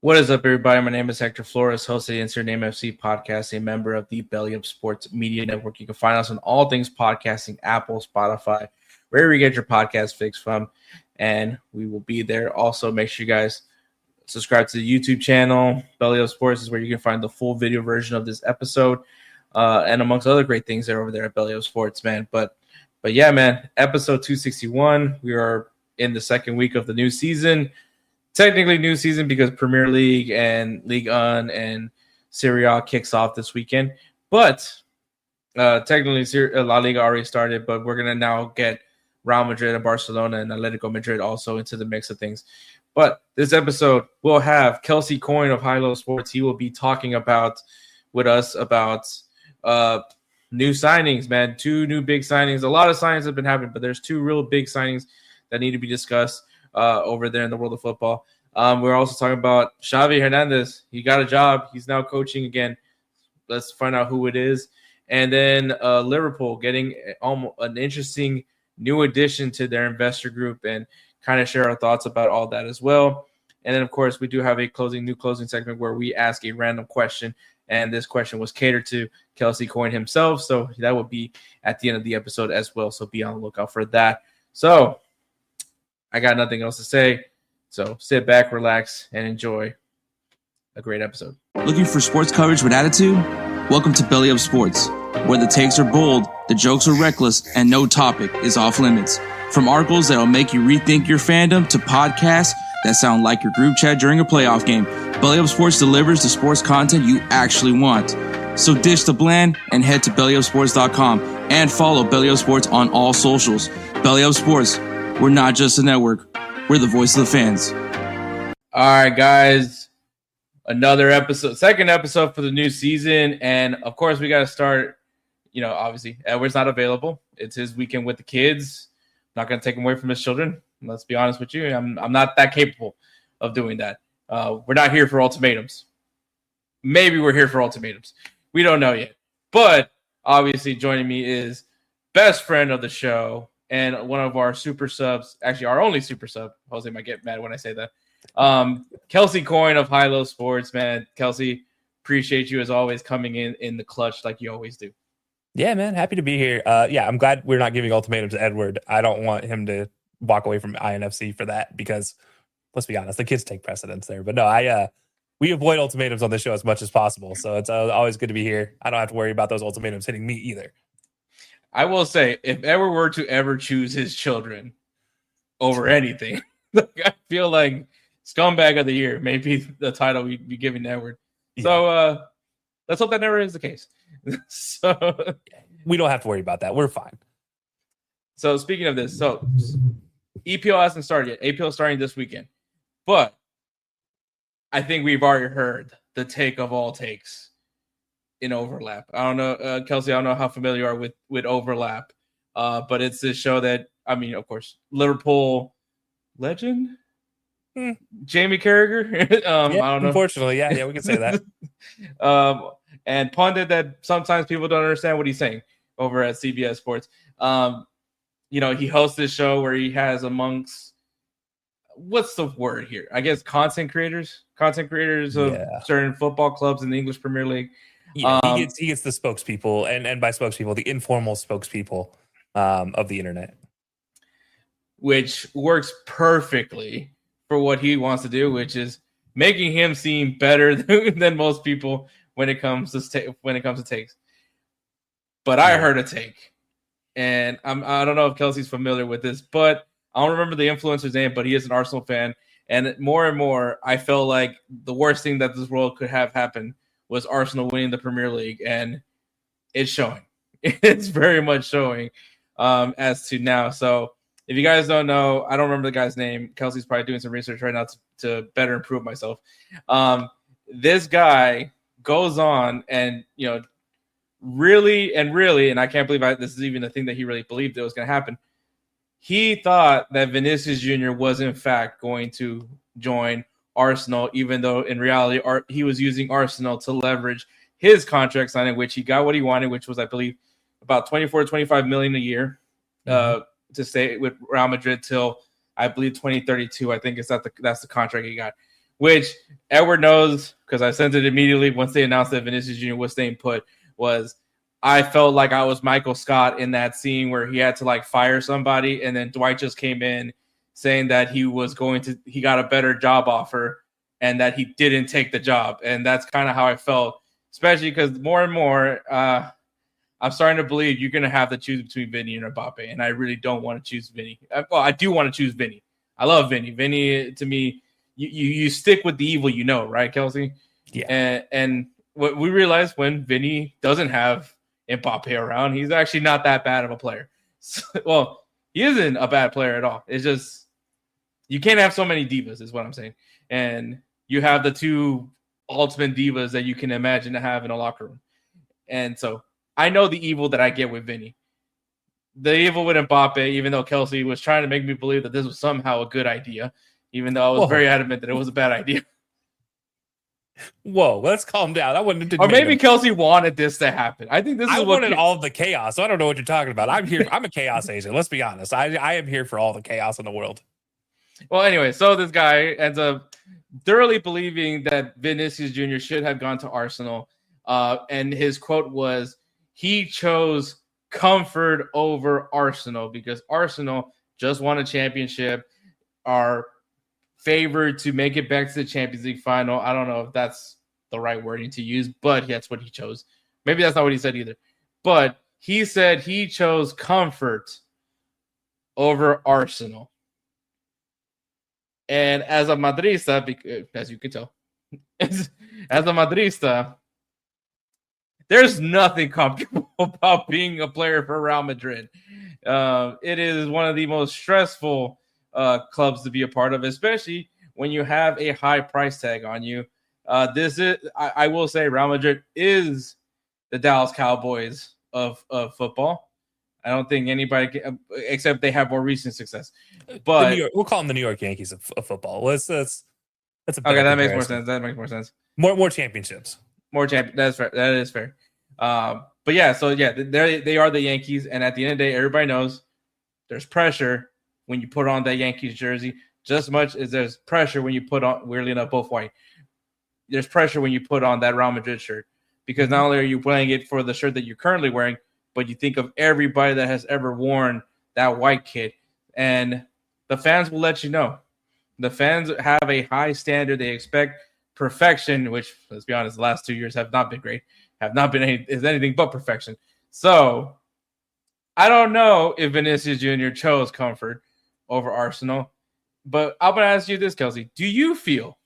What is up, everybody? My name is Hector Flores, host of the Insert Name FC podcast, a member of the Belly Up Sports Media Network. You can find us on all things podcasting, Apple, Spotify, wherever you get your podcast fix from, and we will be there. Also, make sure you guys subscribe to the YouTube channel. Belly Up Sports is where you can find the full video version of this episode, and amongst other great things that are over there at Belly Up Sports, man. But yeah, man, episode 261. We are in the second week of the new season. Technically new season because Premier League and Ligue 1 and Serie A kicks off this weekend. But technically La Liga already started, but we're going to now get Real Madrid and Barcelona and Atlético Madrid also into the mix of things. But this episode, we'll have Kelcey Coyne of High Low Sports. He will be talking with us about new signings, man. Two new big signings. A lot of signings have been happening, but there's two real big signings that need to be discussed over there in the world of football. We're also talking about Xavi Hernandez. He got a job. He's now coaching again. Let's find out who it is. And then Liverpool getting an interesting new addition to their investor group and kind of share our thoughts about all that as well. And then, of course, we do have a new closing segment where we ask a random question. And this question was catered to Kelcey Coyne himself. So that will be at the end of the episode as well. So be on the lookout for that. So I got nothing else to say, so sit back, relax, and enjoy a great episode. Looking for sports coverage with attitude? Welcome to Belly Up Sports, where the takes are bold, the jokes are reckless, and no topic is off limits. From articles that'll make you rethink your fandom to podcasts that sound like your group chat during a playoff game, Belly Up Sports delivers the sports content you actually want. So ditch the bland and head to bellyupsports.com and follow Belly Up Sports on all socials. Belly Up Sports. We're not just a network. We're the voice of the fans. All right, guys. Another episode, second episode for the new season. And, of course, we got to start, obviously, Edward's not available. It's his weekend with the kids. Not going to take him away from his children. Let's be honest with you. I'm not that capable of doing that. We're not here for ultimatums. Maybe we're here for ultimatums. We don't know yet. But, obviously, joining me is best friend of the show, and one of our super subs, actually our only super sub, Jose might get mad when I say that, Kelcey Coyne of High Low Sports, man. Kelcey, appreciate you as always coming in the clutch like you always do. Yeah, man, happy to be here. I'm glad we're not giving ultimatums to Edward. I don't want him to walk away from INFC for that because, let's be honest, the kids take precedence there. But no, we avoid ultimatums on the show as much as possible, so it's always good to be here. I don't have to worry about those ultimatums hitting me either. I will say, if Edward were to ever choose his children over anything, I feel like scumbag of the year may be the title we'd be giving Edward. Yeah. So let's hope that never is the case. So we don't have to worry about that. We're fine. So speaking of this, so EPL hasn't started yet. APL starting this weekend. But I think we've already heard the take of all takes in overlap. I don't know, Kelcey, I don't know how familiar you are with overlap, but it's this show that, of course, Liverpool legend, Jamie Carragher. I don't know. Unfortunately, yeah, we can say that. And pundit that sometimes people don't understand what he's saying over at CBS Sports. He hosts this show where he has amongst, what's the word here? I guess content creators of certain football clubs in the English Premier League. Yeah, he gets the spokespeople, and by spokespeople, the informal spokespeople of the internet. Which works perfectly for what he wants to do, which is making him seem better than most people when it comes to takes. But I heard a take, and I don't know if Kelcey's familiar with this, but I don't remember the influencer's name, but he is an Arsenal fan, and more, I felt like the worst thing that this world could have happened was Arsenal winning the Premier League, and it's showing. It's very much showing as to now. So if you guys don't know, I don't remember the guy's name. Kelcey's probably doing some research right now to better improve myself. This guy goes on and, really, and I can't believe this is even the thing that he really believed it was going to happen. He thought that Vinícius Júnior was, in fact, going to join Arsenal, even though in reality he was using Arsenal to leverage his contract signing, which he got what he wanted, which was, I believe, about 24 to 25 million a year to stay with Real Madrid till, I believe, 2032. I think that's the contract he got. which Edward knows because I sent it immediately once they announced that Vinícius Júnior was staying put. Was I felt like I was Michael Scott in that scene where he had to like fire somebody, and then Dwight just came in saying that he got a better job offer and that he didn't take the job. And that's kind of how I felt, especially because more and more I'm starting to believe you're going to have to choose between Vinny and Mbappe, and I really don't want to choose Vinny. Well, I do want to choose Vinny. I love Vinny. Vinny, to me, you stick with the evil, right, Kelcey? Yeah. And what we realized when Vinny doesn't have Mbappe around, he's actually not that bad of a player. So, well, he isn't a bad player at all. It's just you can't have so many divas, is what I'm saying. And you have the two ultimate divas that you can imagine to have in a locker room. And so I know the evil that I get with Vinny. The evil with Mbappe, even though Kelcey was trying to make me believe that this was somehow a good idea, even though I was very adamant that it was a bad idea. Whoa, let's calm down. I wouldn't. Or maybe Kelcey wanted this to happen. I think I wanted all of the chaos. So I don't know what you're talking about. I'm here. I'm a chaos agent. Let's be honest. I am here for all the chaos in the world. Well, anyway, so this guy ends up thoroughly believing that Vinícius Júnior should have gone to Arsenal. And his quote was, he chose comfort over Arsenal because Arsenal just won a championship, are favored to make it back to the Champions League final. I don't know if that's the right wording to use, but that's what he chose. Maybe that's not what he said either. But he said he chose comfort over Arsenal. And as a Madrista, as you can tell, as a Madrista, there's nothing comfortable about being a player for Real Madrid. It is one of the most stressful clubs to be a part of, especially when you have a high price tag on you. I will say Real Madrid is the Dallas Cowboys of football. I don't think anybody can, except they have more recent success. But we'll call them the New York Yankees of football. That's a okay. That makes more sense. That makes more sense. More championships. More champions. That's fair. That is fair. But yeah, so yeah, they are the Yankees, and at the end of the day, everybody knows there's pressure when you put on that Yankees jersey, just as much as there's pressure when you put on, weirdly enough, both white. There's pressure when you put on that Real Madrid shirt because not only are you playing it for the shirt that you're currently wearing, but you think of everybody that has ever worn that white kit, and the fans will let you know. The fans have a high standard. They expect perfection, which, let's be honest, the last 2 years have not been great, have not been anything but perfection. So I don't know if Vinícius Júnior chose comfort over Arsenal, but I'm going to ask you this, Kelcey. Do you feel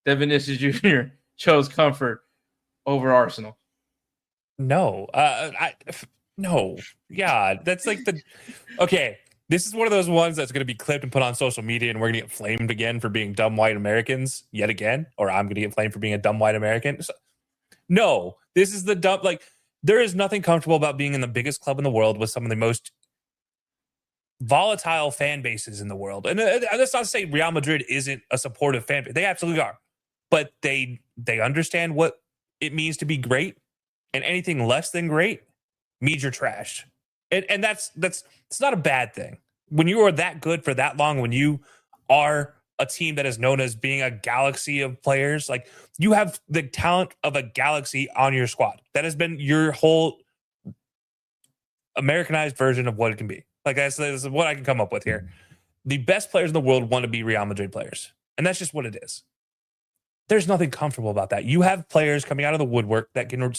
that Vinícius Júnior chose comfort over Arsenal? No, no. Yeah, that's like okay. This is one of those ones that's going to be clipped and put on social media, and we're going to get flamed again for being dumb white Americans yet again, or I'm going to get flamed for being a dumb white American. So, no, this is the dumb. Like, there is nothing comfortable about being in the biggest club in the world with some of the most volatile fan bases in the world. And that's not to say Real Madrid isn't a supportive fan base. They absolutely are, but they understand what it means to be great. And anything less than great means you're trashed. And that's it's not a bad thing. When you are that good for that long, when you are a team that is known as being a galaxy of players, like you have the talent of a galaxy on your squad. That has been your whole Americanized version of what it can be. Like this is what I can come up with here. The best players in the world want to be Real Madrid players. And that's just what it is. There's nothing comfortable about that. You have players coming out of the woodwork that can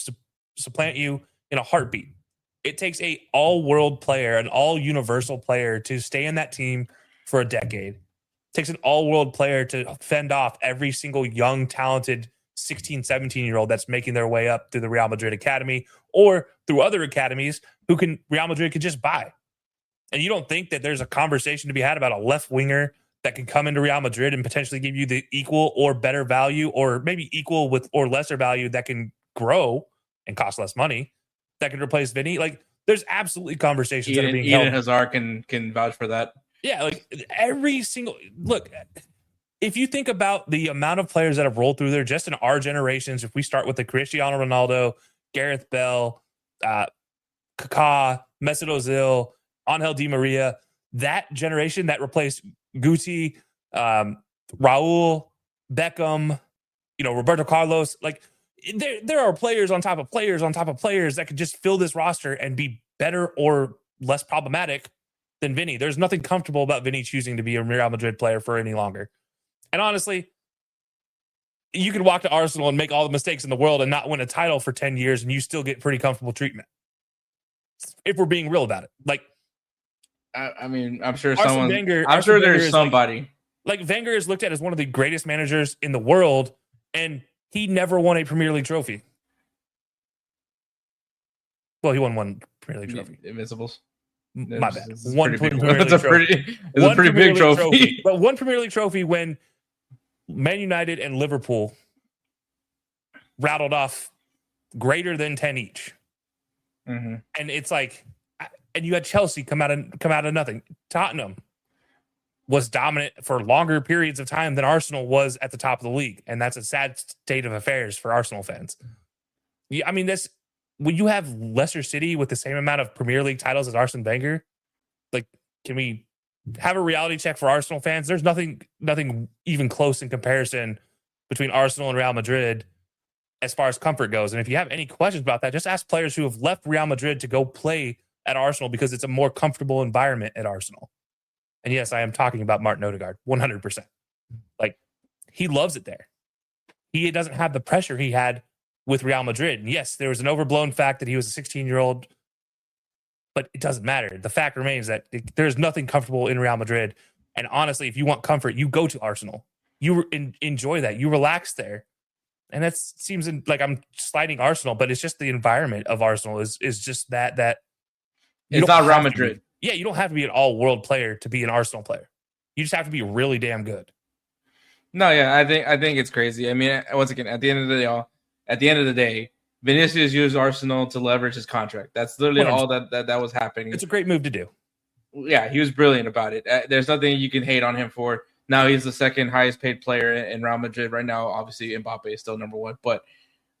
supplant you in a heartbeat. It takes a all-world player, an all-universal player to stay in that team for a decade. It takes an all-world player to fend off every single young, talented 16, 17-year-old that's making their way up through the Real Madrid Academy or through other academies who Real Madrid could just buy. And you don't think that there's a conversation to be had about a left winger that can come into Real Madrid and potentially give you the equal or better value, or maybe equal with or lesser value that can grow and cost less money, that can replace Vinny? Like, there's absolutely conversations that are being held. Eden Hazard can vouch for that. Yeah, like every single look. If you think about the amount of players that have rolled through there just in our generations, if we start with the Cristiano Ronaldo, Gareth Bale, Kaká, Mesut Ozil, Angel Di Maria, that generation that replaced Guti, Raul, Beckham, Roberto Carlos. Like there are players on top of players on top of players that could just fill this roster and be better or less problematic than Vinny. There's nothing comfortable about Vinny choosing to be a Real Madrid player for any longer. And honestly, you could walk to Arsenal and make all the mistakes in the world and not win a title for 10 years and you still get pretty comfortable treatment. If we're being real about it. Like, I mean, I'm sure there's somebody. Like Wenger is looked at as one of the greatest managers in the world, and he never won a Premier League trophy. Well, he won one Premier League trophy. Invincibles. My bad. It's a pretty big trophy. But one Premier League trophy when Man United and Liverpool rattled off greater than 10 each. Mm-hmm. And it's like, and you had Chelsea come out of nothing. Tottenham was dominant for longer periods of time than Arsenal was at the top of the league. And that's a sad state of affairs for Arsenal fans. I mean, when you have Leicester City with the same amount of Premier League titles as Arsene Wenger, like, can we have a reality check for Arsenal fans? There's nothing even close in comparison between Arsenal and Real Madrid as far as comfort goes. And if you have any questions about that, just ask players who have left Real Madrid to go play at Arsenal because it's a more comfortable environment at Arsenal. And yes, I am talking about Martin Odegaard, 100%. Like, he loves it there. He doesn't have the pressure he had with Real Madrid. And yes, there was an overblown fact that he was a 16-year-old, but it doesn't matter. The fact remains that there's nothing comfortable in Real Madrid. And honestly, if you want comfort, you go to Arsenal. You enjoy that. You relax there. And that seems like I'm sliding Arsenal, but it's just the environment of Arsenal is just that it's not Real Madrid. Yeah, you don't have to be an all-world player to be an Arsenal player. You just have to be really damn good. No, yeah, I think it's crazy. I mean, once again, at the end of the day, Vinícius used Arsenal to leverage his contract. That's literally 100%. All that was happening. It's a great move to do. Yeah, he was brilliant about it. There's nothing you can hate on him for. Now he's the second highest paid player in Real Madrid right now. Obviously, Mbappe is still number one, but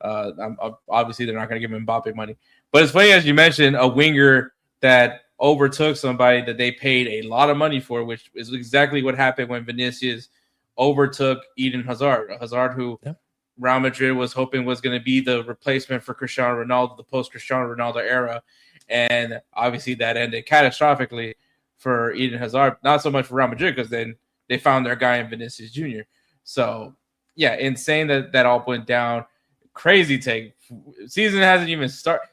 obviously they're not going to give him Mbappe money. But it's funny, as you mentioned, a winger that overtook somebody that they paid a lot of money for, which is exactly what happened when Vinícius overtook Eden Hazard. Hazard, who Real Madrid was hoping was going to be the replacement for Cristiano Ronaldo, the post-Cristiano Ronaldo era. And obviously that ended catastrophically for Eden Hazard. Not so much for Real Madrid, because then they found their guy in Vinícius Júnior. So, yeah, insane that all went down. Crazy take. Season hasn't even started.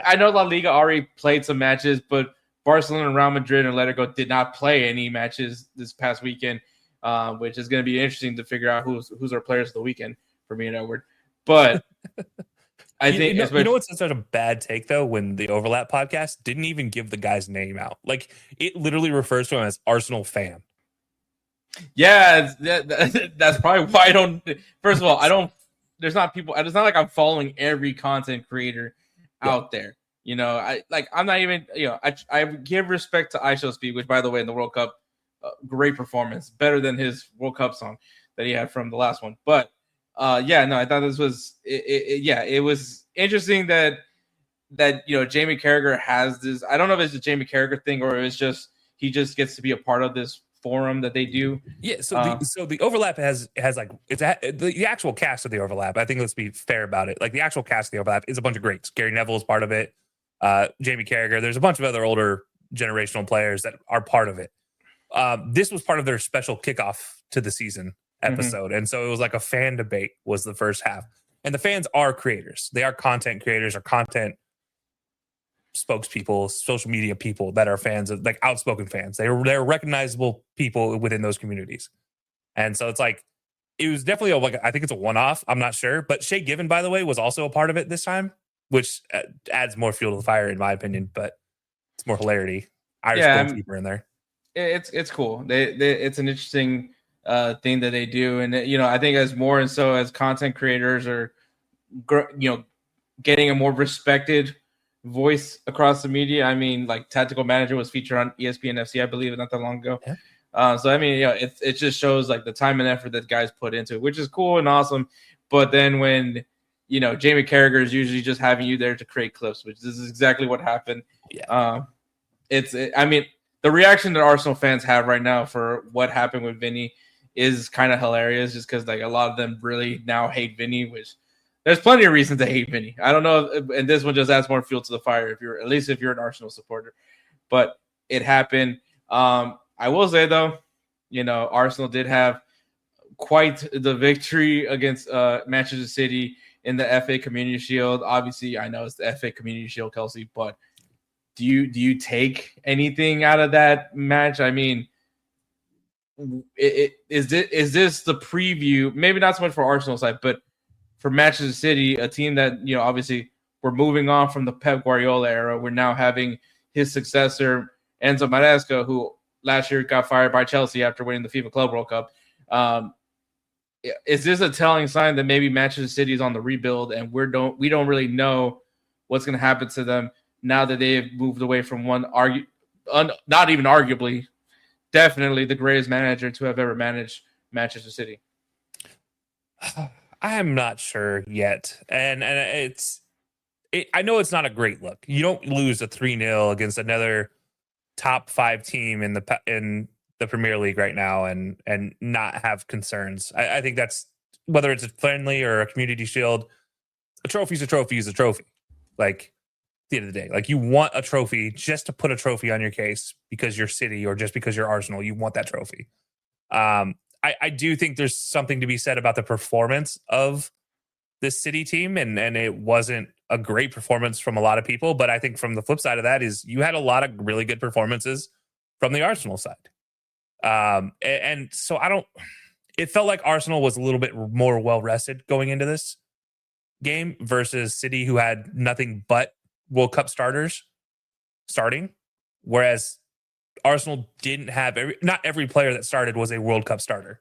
I know La Liga already played some matches, but Barcelona and Real Madrid and Atletico did not play any matches this past weekend, which is going to be interesting to figure out who's our players of the weekend for me and Edward. But I think you know what's such a bad take though, when the Overlap podcast didn't even give the guy's name out. Like, it literally refers to him as Arsenal fan. Yeah, that's probably why I don't. First of all, I don't. There's not people. It's not like I'm following every content creator out there. You know, I'm not even. You know, I give respect to ISO Speed, which, by the way, in the World Cup, great performance, better than his World Cup song that he had from the last one. But yeah, no, I thought this was. It was interesting that Jamie Carragher has this. I don't know if it's a Jamie Carragher thing or if it's just he just gets to be a part of this forum that they do. Yeah, so the Overlap has like the actual cast of the Overlap. I think, let's be fair about it. Like, the actual cast of the Overlap is a bunch of greats. Gary Neville is part of it. Jamie Carragher. There's a bunch of other older generational players that are part of it. This was part of their special kickoff to the season episode, and so it was like a fan debate was the first half. And the fans are creators. They are content creators or content spokespeople, social media people that are fans of, like, outspoken fans. They're recognizable people within those communities. And so it's like, it was definitely I think it's a one-off. I'm not sure. But Shay Given, by the way, was also a part of it this time, which adds more fuel to the fire, in my opinion. But it's more hilarity. Irish goalkeeper in there. It's cool. It's an interesting thing that they do. And, I think as more and so as content creators are, getting a more respected voice across the media. I mean, like, Tactical Manager was featured on ESPN FC, I believe, not that long ago. Yeah. So I mean, it just shows like the time and effort that guys put into it, which is cool and awesome. But then when Jamie Carragher is usually just having you there to create clips, which is exactly what happened. Yeah. I mean, the reaction that Arsenal fans have right now for what happened with Vinny is kind of hilarious just because like a lot of them really now hate Vinny, which there's plenty of reasons to hate Vinny. I don't know, and this one just adds more fuel to the fire if you're an Arsenal supporter. But it happened. I will say though, Arsenal did have quite the victory against Manchester City in the FA Community Shield. Obviously, I know it's the FA Community Shield, Kelcey, but do you take anything out of that match? I mean, is this the preview? Maybe not so much for Arsenal side, but for Manchester City, a team that obviously we're moving on from the Pep Guardiola era. We're now having his successor Enzo Maresca, who last year got fired by Chelsea after winning the FIFA Club World Cup. Is this a telling sign that maybe Manchester City is on the rebuild, and we don't really know what's going to happen to them now that they have moved away from not even arguably, definitely the greatest manager to have ever managed Manchester City? I am not sure yet, and I know it's not a great look. You don't lose a 3-0 against another top 5 team in the Premier League right now and not have concerns. I think that's, whether it's a friendly or a community shield, a trophy is a trophy is a trophy. Like, at the end of the day, like, you want a trophy just to put a trophy on your case because you're City or just because you're Arsenal. You want that trophy. I do think there's something to be said about the performance of this City team, and it wasn't a great performance from a lot of people. But I think from the flip side of that is you had a lot of really good performances from the Arsenal side. And so it felt like Arsenal was a little bit more well-rested going into this game versus City, who had nothing but World Cup starters starting, whereas Arsenal didn't have not every player that started was a World Cup starter.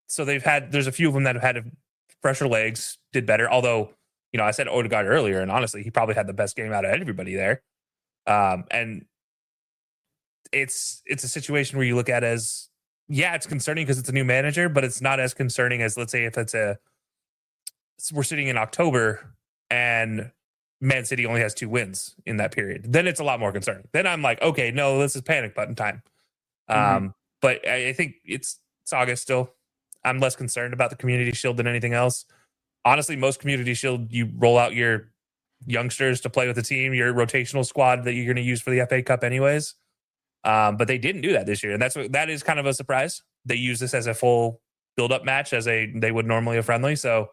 So there's a few of them that have had fresher legs, did better. Although, I said Odegaard earlier, and honestly, he probably had the best game out of everybody there. And it's a situation where you look at as, it's concerning because it's a new manager, but it's not as concerning as, let's say, if we're sitting in October and Man City only has 2 wins in that period. Then it's a lot more concerning. Then I'm like, okay, no, this is panic button time. But I think it's August still. I'm less concerned about the Community Shield than anything else. Honestly, most Community Shield, you roll out your youngsters to play with the team, your rotational squad that you're going to use for the FA Cup anyways. But they didn't do that this year. And that is kind of a surprise. They use this as a full build-up match they would normally a friendly. So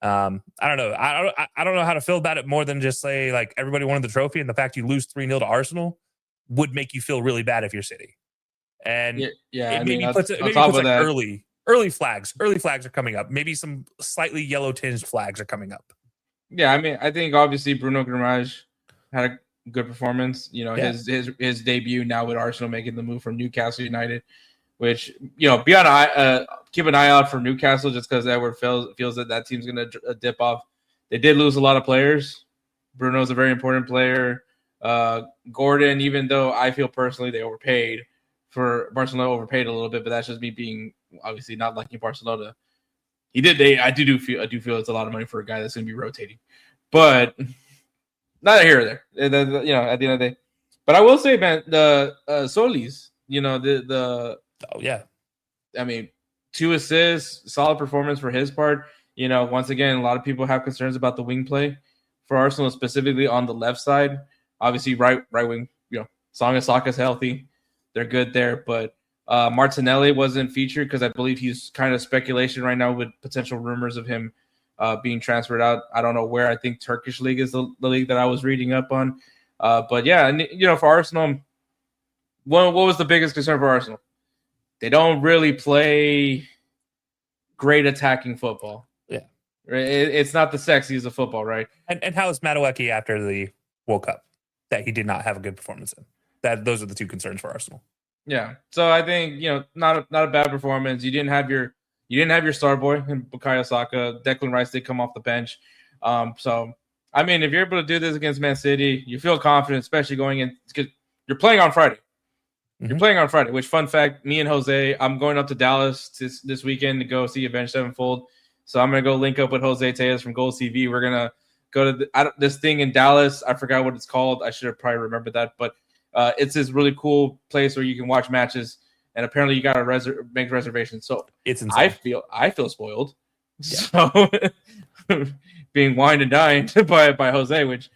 I don't know. I don't know how to feel about it more than just say, like, everybody wanted the trophy, and the fact you lose 3-0 to Arsenal would make you feel really bad if you're City. And it maybe puts early flags. Early flags are coming up. Maybe some slightly yellow tinged flags are coming up. Yeah, I mean, I think obviously Bruno Guimaraes had a good performance. His debut now with Arsenal, making the move from Newcastle United, which keep an eye out for Newcastle, just because Edward feels that team's going to dip off. They did lose a lot of players. Bruno's a very important player. Gordon, even though I feel personally they overpaid Barcelona overpaid a little bit, but that's just me being obviously not liking Barcelona. I do feel it's a lot of money for a guy that's going to be rotating, but not here or there. At the end of the day. But I will say, man, the Solis, I mean, 2 assists, solid performance for his part. Once again, a lot of people have concerns about the wing play for Arsenal, specifically on the left side. Obviously, right wing, Song and Saka's healthy. They're good there, but Martinelli wasn't featured because I believe he's kind of speculation right now with potential rumors of him being transferred out. I don't know where. I think Turkish league is the league that I was reading up on. But yeah, and for Arsenal, what was the biggest concern for Arsenal? They don't really play great attacking football. Yeah, it's not the sexiest of football, right? And how is Madueke after the World Cup that he did not have a good performance in? Those are the 2 concerns for Arsenal. Yeah, so I think not a bad performance. You didn't have your star boy in Bukayo Saka. Declan Rice did come off the bench. So I mean, if you're able to do this against Man City, you feel confident, especially going in because you're playing on Friday. Mm-hmm. You're playing on Friday. Which, fun fact, me and Jose, I'm going up to Dallas this weekend to go see Avenged Sevenfold. So I'm gonna go link up with Jose Tejas from Gold TV. We're gonna go to this thing in Dallas. I forgot what it's called. I should have probably remembered that, but it's this really cool place where you can watch matches and apparently you got to make reservations. So it's insane. I feel spoiled. Yeah. So being wined and dined by Jose, which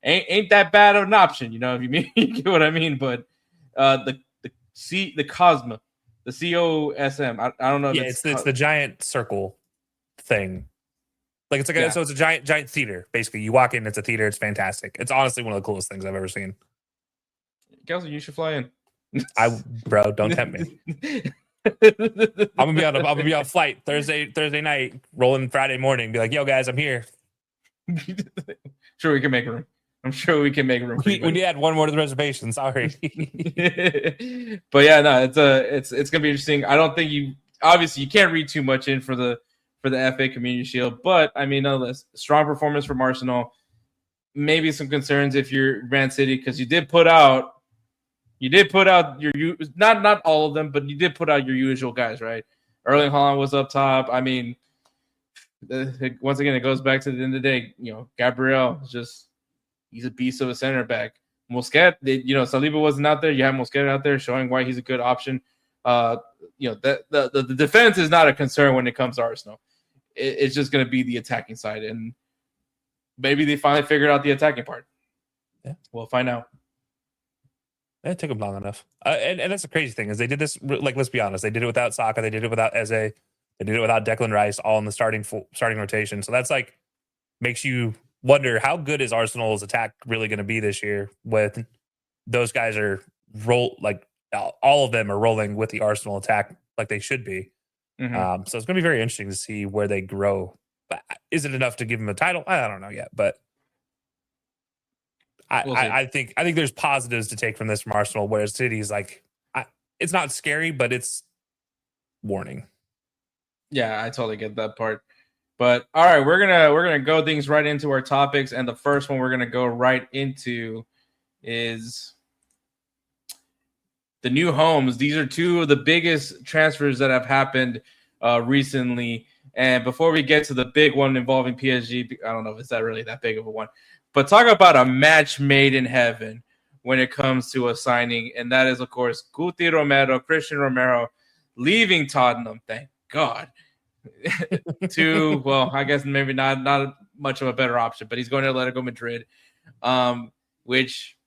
ain't that bad of an option. If you get what I mean. But the Cosma, the COSM. I don't know. Yeah, it's the giant circle thing. Like it's like so it's a giant theater. Basically, you walk in, it's a theater. It's fantastic. It's honestly one of the coolest things I've ever seen. Kelcey, you should fly in. Bro, don't tempt me. I'm gonna be on flight Thursday night, rolling Friday morning. Be like, yo guys, I'm here. Sure, we can make room. I'm sure we can make room. We need to add one more to the reservation. Sorry. But yeah, no, it's gonna be interesting. I don't think you can't read too much in for the FA Community Shield, but I mean, nonetheless, strong performance from Arsenal. Maybe some concerns if you're Man City because you did put out your not all of them, but you did put out your usual guys, right? Erling Haaland was up top. I mean, once again, it goes back to the end of the day. Gabriel is he's a beast of a center back. Mosquera, Saliba wasn't out there. You have Mosquera out there showing why he's a good option. The defense is not a concern when it comes to Arsenal. It's just going to be the attacking side, and maybe they finally figured out the attacking part. Yeah, we'll find out. It took them long enough, and that's the crazy thing is they did this. Like, let's be honest, they did it without Saka, they did it without Eze, they did it without Declan Rice, all in the starting rotation. So that's like makes you wonder how good is Arsenal's attack really going to be this year with those guys are all of them are rolling with the Arsenal attack like they should be. Mm-hmm. So it's going to be very interesting to see where they grow. But is it enough to give them a title? I don't know yet, but I think there's positives to take from this from Arsenal, whereas City's like it's not scary, but it's warning. Yeah, I totally get that part. But all right, we're gonna go things right into our topics, and the first one we're gonna go right into is the new homes. These are two of the biggest transfers that have happened recently. And before we get to the big one involving PSG, I don't know if it's really that big of a one, but talk about a match made in heaven when it comes to a signing. And that is, of course, Christian Romero leaving Tottenham. Thank God. I guess maybe not much of a better option, but he's going to Atletico Madrid, which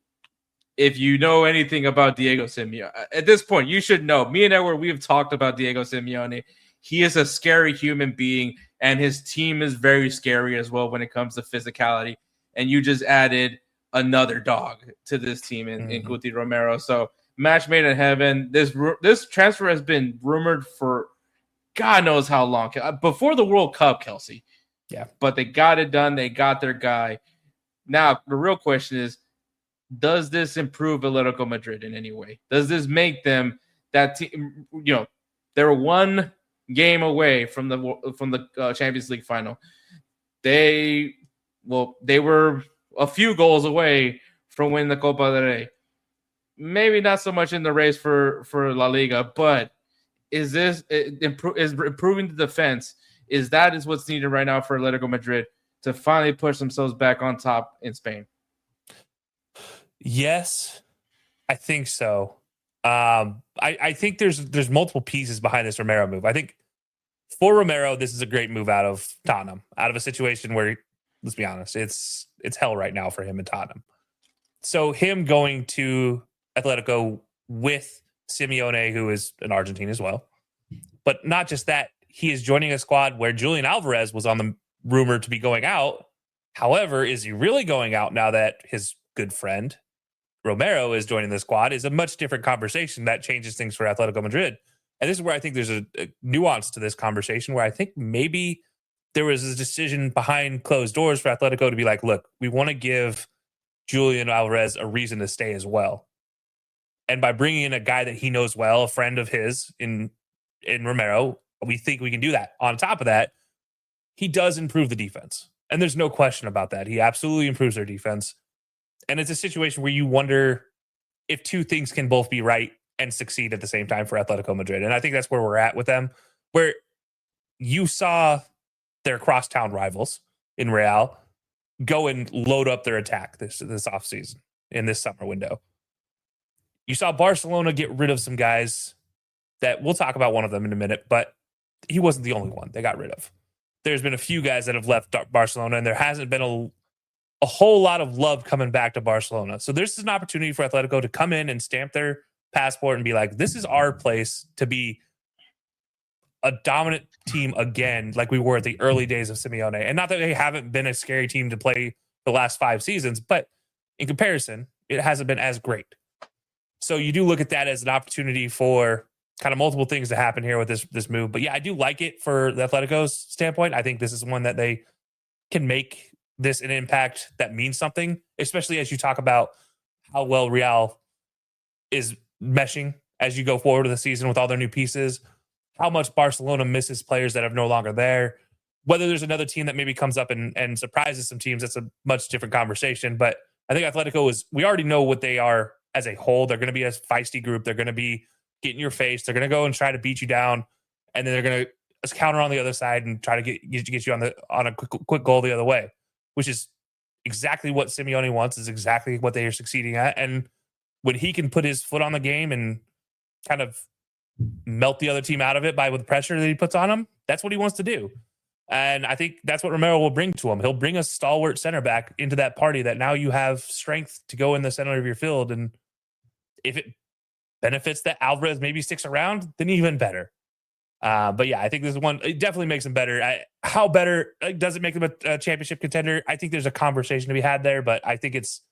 if you know anything about Diego Simeone, at this point, you should know. Me and Edward, we've talked about Diego Simeone. He is a scary human being, and his team is very scary as well when it comes to physicality. And you just added another dog to this team in Guti Romero. So match made in heaven. This transfer has been rumored for God knows how long. Before the World Cup, Kelcey. Yeah. But they got it done. They got their guy. Now, the real question is, does this improve Atletico Madrid in any way? Does this make them that team? They're one game away from the Champions League final. They were a few goals away from winning the Copa del Rey. Maybe not so much in the race for La Liga, but is improving the defense? Is what's needed right now for Atletico Madrid to finally push themselves back on top in Spain? Yes, I think so. I think there's multiple pieces behind this Romero move. I think for Romero, this is a great move out of Tottenham, out of a situation where, let's be honest, it's hell right now for him in Tottenham. So him going to Atletico with Simeone, who is an Argentine as well, but not just that, he is joining a squad where Julian Alvarez was on the rumor to be going out. However, is he really going out now that his good friend Romero is joining the squad? Is a much different conversation that changes things for Atletico Madrid. And this is where I think there's a nuance to this conversation where I think maybe there was a decision behind closed doors for Atletico to be like, look, we want to give Julian Alvarez a reason to stay as well. And by bringing in a guy that he knows well, a friend of his in Romero, we think we can do that. On top of that, he does improve the defense. And there's no question about that. He absolutely improves their defense. And it's a situation where you wonder if two things can both be right and succeed at the same time for Atletico Madrid. And I think that's where we're at with them, where you saw their crosstown rivals in Real go and load up their attack this offseason, in this summer window. You saw Barcelona get rid of some guys that we'll talk about one of them in a minute, but he wasn't the only one they got rid of. There's been a few guys that have left Barcelona, and there hasn't been a whole lot of love coming back to Barcelona. So this is an opportunity for Atletico to come in and stamp their passport and be like, this is our place to be a dominant team again, like we were at the early days of Simeone. And not that they haven't been a scary team to play the last 5 seasons, but in comparison, it hasn't been as great. So you do look at that as an opportunity for kind of multiple things to happen here with this move. But yeah, I do like it for the Atletico's standpoint. I think this is one that they can make this an impact that means something, especially as you talk about how well Real is meshing as you go forward to the season with all their new pieces, how much Barcelona misses players that are no longer there. Whether there's another team that maybe comes up and surprises some teams, that's a much different conversation. But I think Atletico we already know what they are as a whole. They're going to be a feisty group. They're going to be get in your face. They're going to go and try to beat you down. And then they're going to counter on the other side and try to get you on a quick goal the other way, which is exactly what Simeone wants, is exactly what they are succeeding at. And when he can put his foot on the game and kind of melt the other team out of it with the pressure that he puts on them, that's what he wants to do. And I think that's what Romero will bring to him. He'll bring a stalwart center back into that party that now you have strength to go in the center of your field. And if it benefits that Alvarez maybe sticks around, then even better. But yeah, I think this one, it definitely makes them better. How better? Does it make them a championship contender? I think there's a conversation to be had there, but I think it's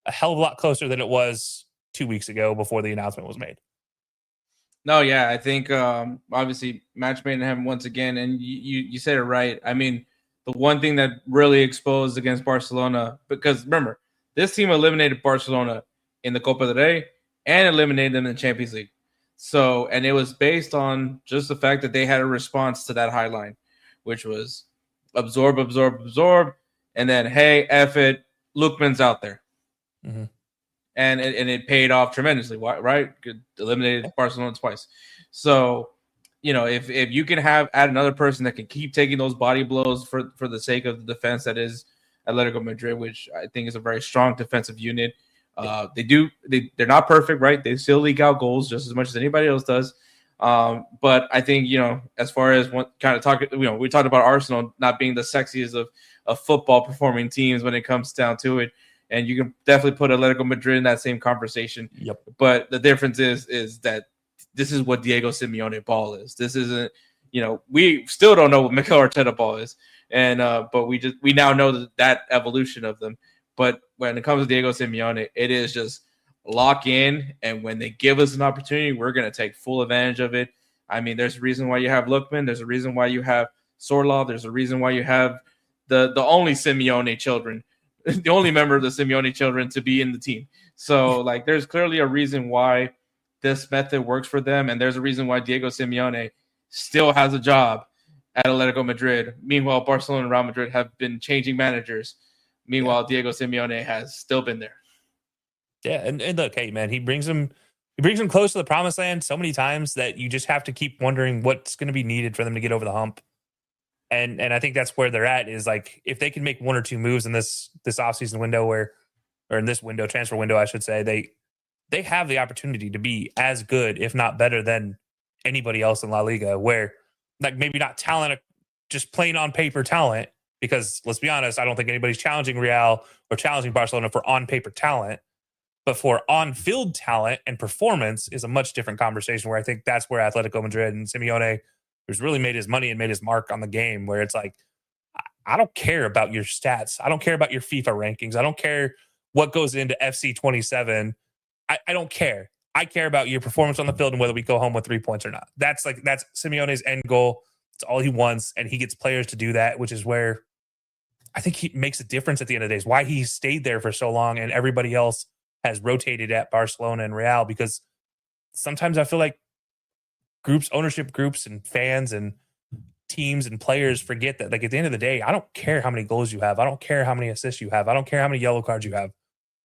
a hell of a lot closer than it was 2 weeks ago before the announcement was made. No, yeah, I think obviously match made in heaven once again, and you said it right. I mean, the one thing that really exposed against Barcelona, because remember, this team eliminated Barcelona in the Copa del Rey and eliminated them in the Champions League. So, and it was based on just the fact that they had a response to that high line, which was absorb, and then, hey, F it, Lookman's out there. Mm-hmm. And it paid off tremendously, right? Eliminated Barcelona twice. So, if you can add another person that can keep taking those body blows for the sake of the defense that is Atletico Madrid, which I think is a very strong defensive unit. They're not perfect, right? They still leak out goals just as much as anybody else does. But I think, as far as what kind of talking, we talked about Arsenal not being the sexiest of football performing teams when it comes down to it. And you can definitely put Atletico Madrid in that same conversation. Yep. But the difference is that this is what Diego Simeone ball is. This isn't, we still don't know what Mikel Arteta ball is. And but we now know that evolution of them. But when it comes to Diego Simeone, it is just lock in. And when they give us an opportunity, we're going to take full advantage of it. I mean, there's a reason why you have Lookman. There's a reason why you have Sorloth. There's a reason why you have the only Simeone children, the only member of the Simeone children to be in the team. So, there's clearly a reason why this method works for them. And there's a reason why Diego Simeone still has a job at Atletico Madrid. Meanwhile, Barcelona and Real Madrid have been changing managers. Meanwhile, Diego Simeone has still been there. Yeah, and look, hey, man, he brings them close to the promised land so many times that you just have to keep wondering what's going to be needed for them to get over the hump. And I think that's where they're at, is if they can make one or two moves in this offseason window or in this window, transfer window, I should say, they have the opportunity to be as good, if not better, than anybody else in La Liga, where maybe not talent, just plain on paper talent, because let's be honest, I don't think anybody's challenging Real or challenging Barcelona for on paper talent, but for on field talent and performance is a much different conversation, where I think that's where Atletico Madrid and Simeone who's really made his money and made his mark on the game, where it's I don't care about your stats. I don't care about your FIFA rankings. I don't care what goes into FC 27. I don't care. I care about your performance on the field and whether we go home with 3 points or not. That's Simeone's end goal. It's all he wants. And he gets players to do that, which is where I think he makes a difference at the end of the day. Is why he stayed there for so long and everybody else has rotated at Barcelona and Real, because sometimes I feel like ownership groups and fans and teams and players forget that, at the end of the day, I don't care how many goals you have. I don't care how many assists you have. I don't care how many yellow cards you have.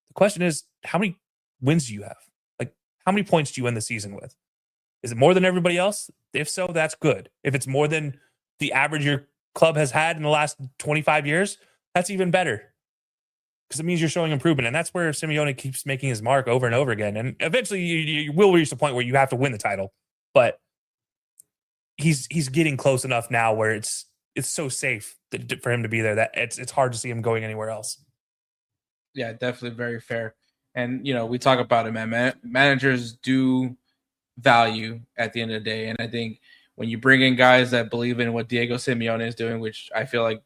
The question is, how many wins do you have? How many points do you end the season with? Is it more than everybody else? If so, that's good. If it's more than the average your club has had in the last 25 years, that's even better. because it means you're showing improvement. And that's where Simeone keeps making his mark over and over again. And eventually you will reach the point where you have to win the title. But he's getting close enough now where it's so safe for him to be there that it's hard to see him going anywhere else. Yeah, definitely very fair. And, we talk about it, man. Managers do value at the end of the day. And I think when you bring in guys that believe in what Diego Simeone is doing, which I feel like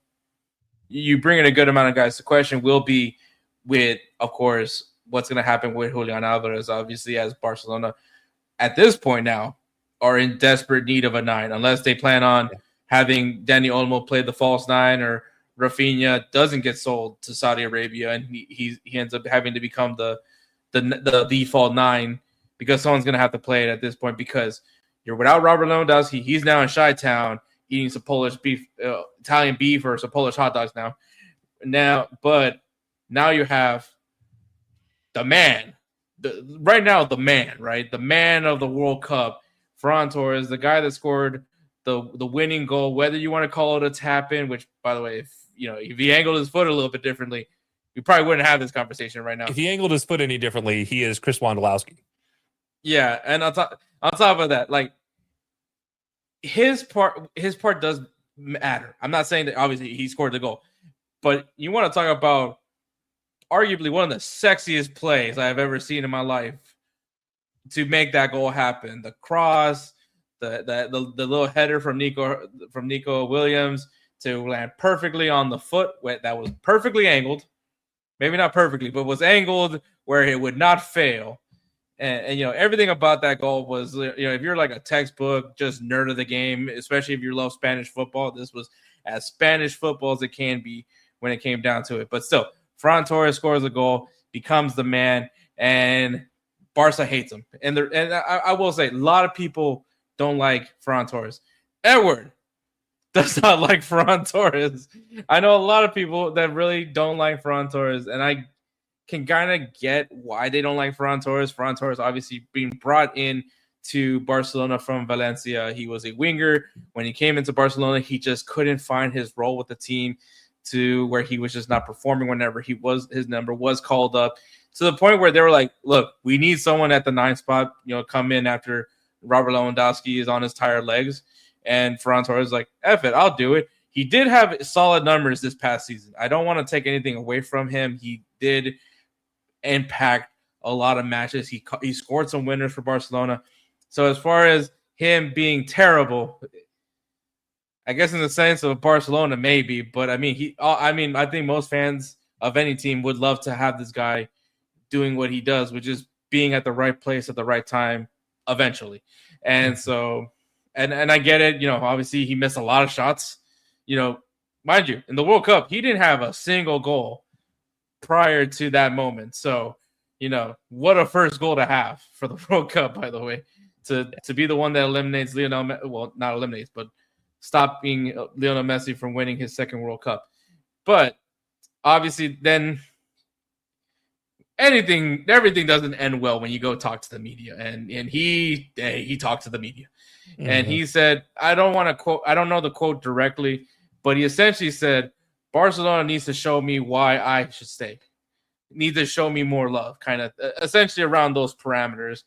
you bring in a good amount of guys, the question will be with, of course, what's going to happen with Julian Alvarez, obviously, as Barcelona at this point now are in desperate need of a 9, unless they plan on having Dani Olmo play the false 9 or Rafinha doesn't get sold to Saudi Arabia and he ends up having to become the default 9 because someone's going to have to play it at this point because you're without Robert Lewandowski. He's now in Chi-Town eating some Polish beef, Italian beef or some Polish hot dogs But now you have the man, the man of the World Cup, Ferran Torres, the guy that scored the winning goal, whether you want to call it a tap-in, which, by the way, if he angled his foot a little bit differently, we probably wouldn't have this conversation right now. If he angled his foot any differently, he is Chris Wondolowski. Yeah, and on top of that, like his part does matter. I'm not saying that obviously he scored the goal, but you want to talk about arguably one of the sexiest plays I've ever seen in my life to make that goal happen. The cross, the little header from Nico Williams to land perfectly on the foot that was perfectly angled. Maybe not perfectly, but was angled where it would not fail. And everything about that goal was, if you're like a textbook, just nerd of the game, especially if you love Spanish football, this was as Spanish football as it can be when it came down to it. But still, Ferran Torres scores a goal, becomes the man, and Barca hates him. And I will say, a lot of people don't like Ferran Torres. Edward does not like Ferran Torres. I know a lot of people that really don't like Ferran Torres, and I can kind of get why they don't like Ferran Torres. Ferran Torres obviously being brought in to Barcelona from Valencia. He was a winger. When he came into Barcelona, he just couldn't find his role with the team to where he was just not performing whenever his number was called up, to the point where they were like, look, we need someone at the 9 spot, come in after Robert Lewandowski is on his tired legs. And Ferran Torres is like, F it, I'll do it. He did have solid numbers this past season. I don't want to take anything away from him. He did impact a lot of matches. He scored some winners for Barcelona. So as far as him being terrible, I guess in the sense of Barcelona, maybe, but I think most fans of any team would love to have this guy doing what he does, which is being at the right place at the right time eventually. And so, and I get it, obviously he missed a lot of shots, mind you, in the World Cup, he didn't have a single goal prior to that moment. So, what a first goal to have for the World Cup, by the way, to be the one that eliminates not eliminates, but stopping Lionel Messi from winning his second World Cup. But obviously then everything doesn't end well when you go talk to the media. And he talked to the media. Mm-hmm. And he said, I don't know the quote directly, but he essentially said, Barcelona needs to show me why I should stay. Need to show me more love, kind of essentially around those parameters.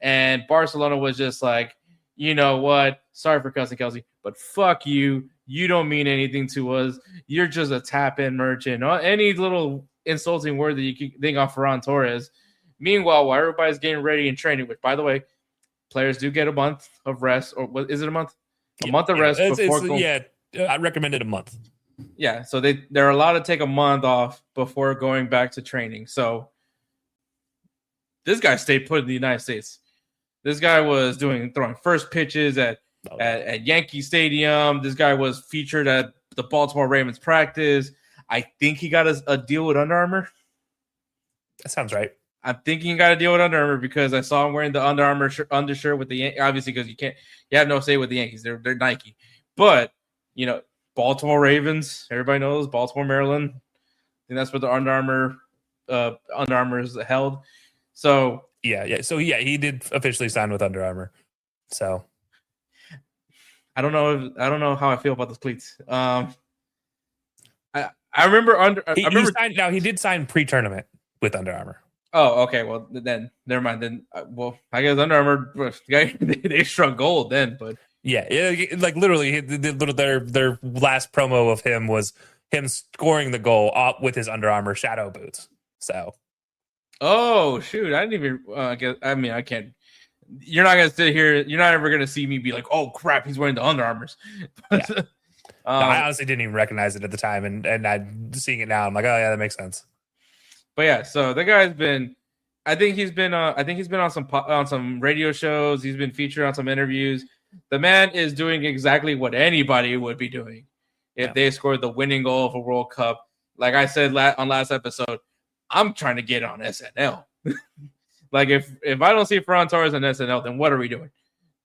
And Barcelona was just like, you know what? Sorry for cussing, Kelcey, but fuck you. You don't mean anything to us. You're just a tap-in merchant. Any little insulting word that you can think of Ferran Torres. Meanwhile, while everybody's getting ready and training, which, by the way, players do get a month of rest. Or what is it, a month? A month of rest before going. Yeah, I recommended a month. Yeah, so they're allowed to take a month off before going back to training. So this guy stayed put in the United States. This guy was throwing first pitches at Yankee Stadium. This guy was featured at the Baltimore Ravens practice. I think he got a deal with Under Armour. That sounds right. I'm thinking he got a deal with Under Armour because I saw him wearing the Under Armour undershirt with the Yankees. Obviously, because you have no say with the Yankees. They're Nike. But, Baltimore Ravens, everybody knows Baltimore, Maryland. I think that's where the Under Armour is held. So yeah. So he did officially sign with Under Armour. So I don't know how I feel about those cleats. I remember He did sign pre-tournament with Under Armour. Oh, okay. Well, then never mind. Then, I guess Under Armour they struck gold then. But yeah, like literally, their last promo of him was him scoring the goal up with his Under Armour shadow boots. So, oh shoot, I didn't even. I can't. You're not gonna sit here. You're not ever gonna see me be like, "Oh crap, he's wearing the Under Armours." Yeah. No, I honestly didn't even recognize it at the time, and I'm seeing it now. I'm like, oh yeah, that makes sense. But yeah, so the guy's been. I think he's been on some radio shows. He's been featured on some interviews. The man is doing exactly what anybody would be doing if they scored the winning goal of a World Cup. Like I said on last episode, I'm trying to get on SNL. Like if I don't see Ferran Torres on SNL, then what are we doing?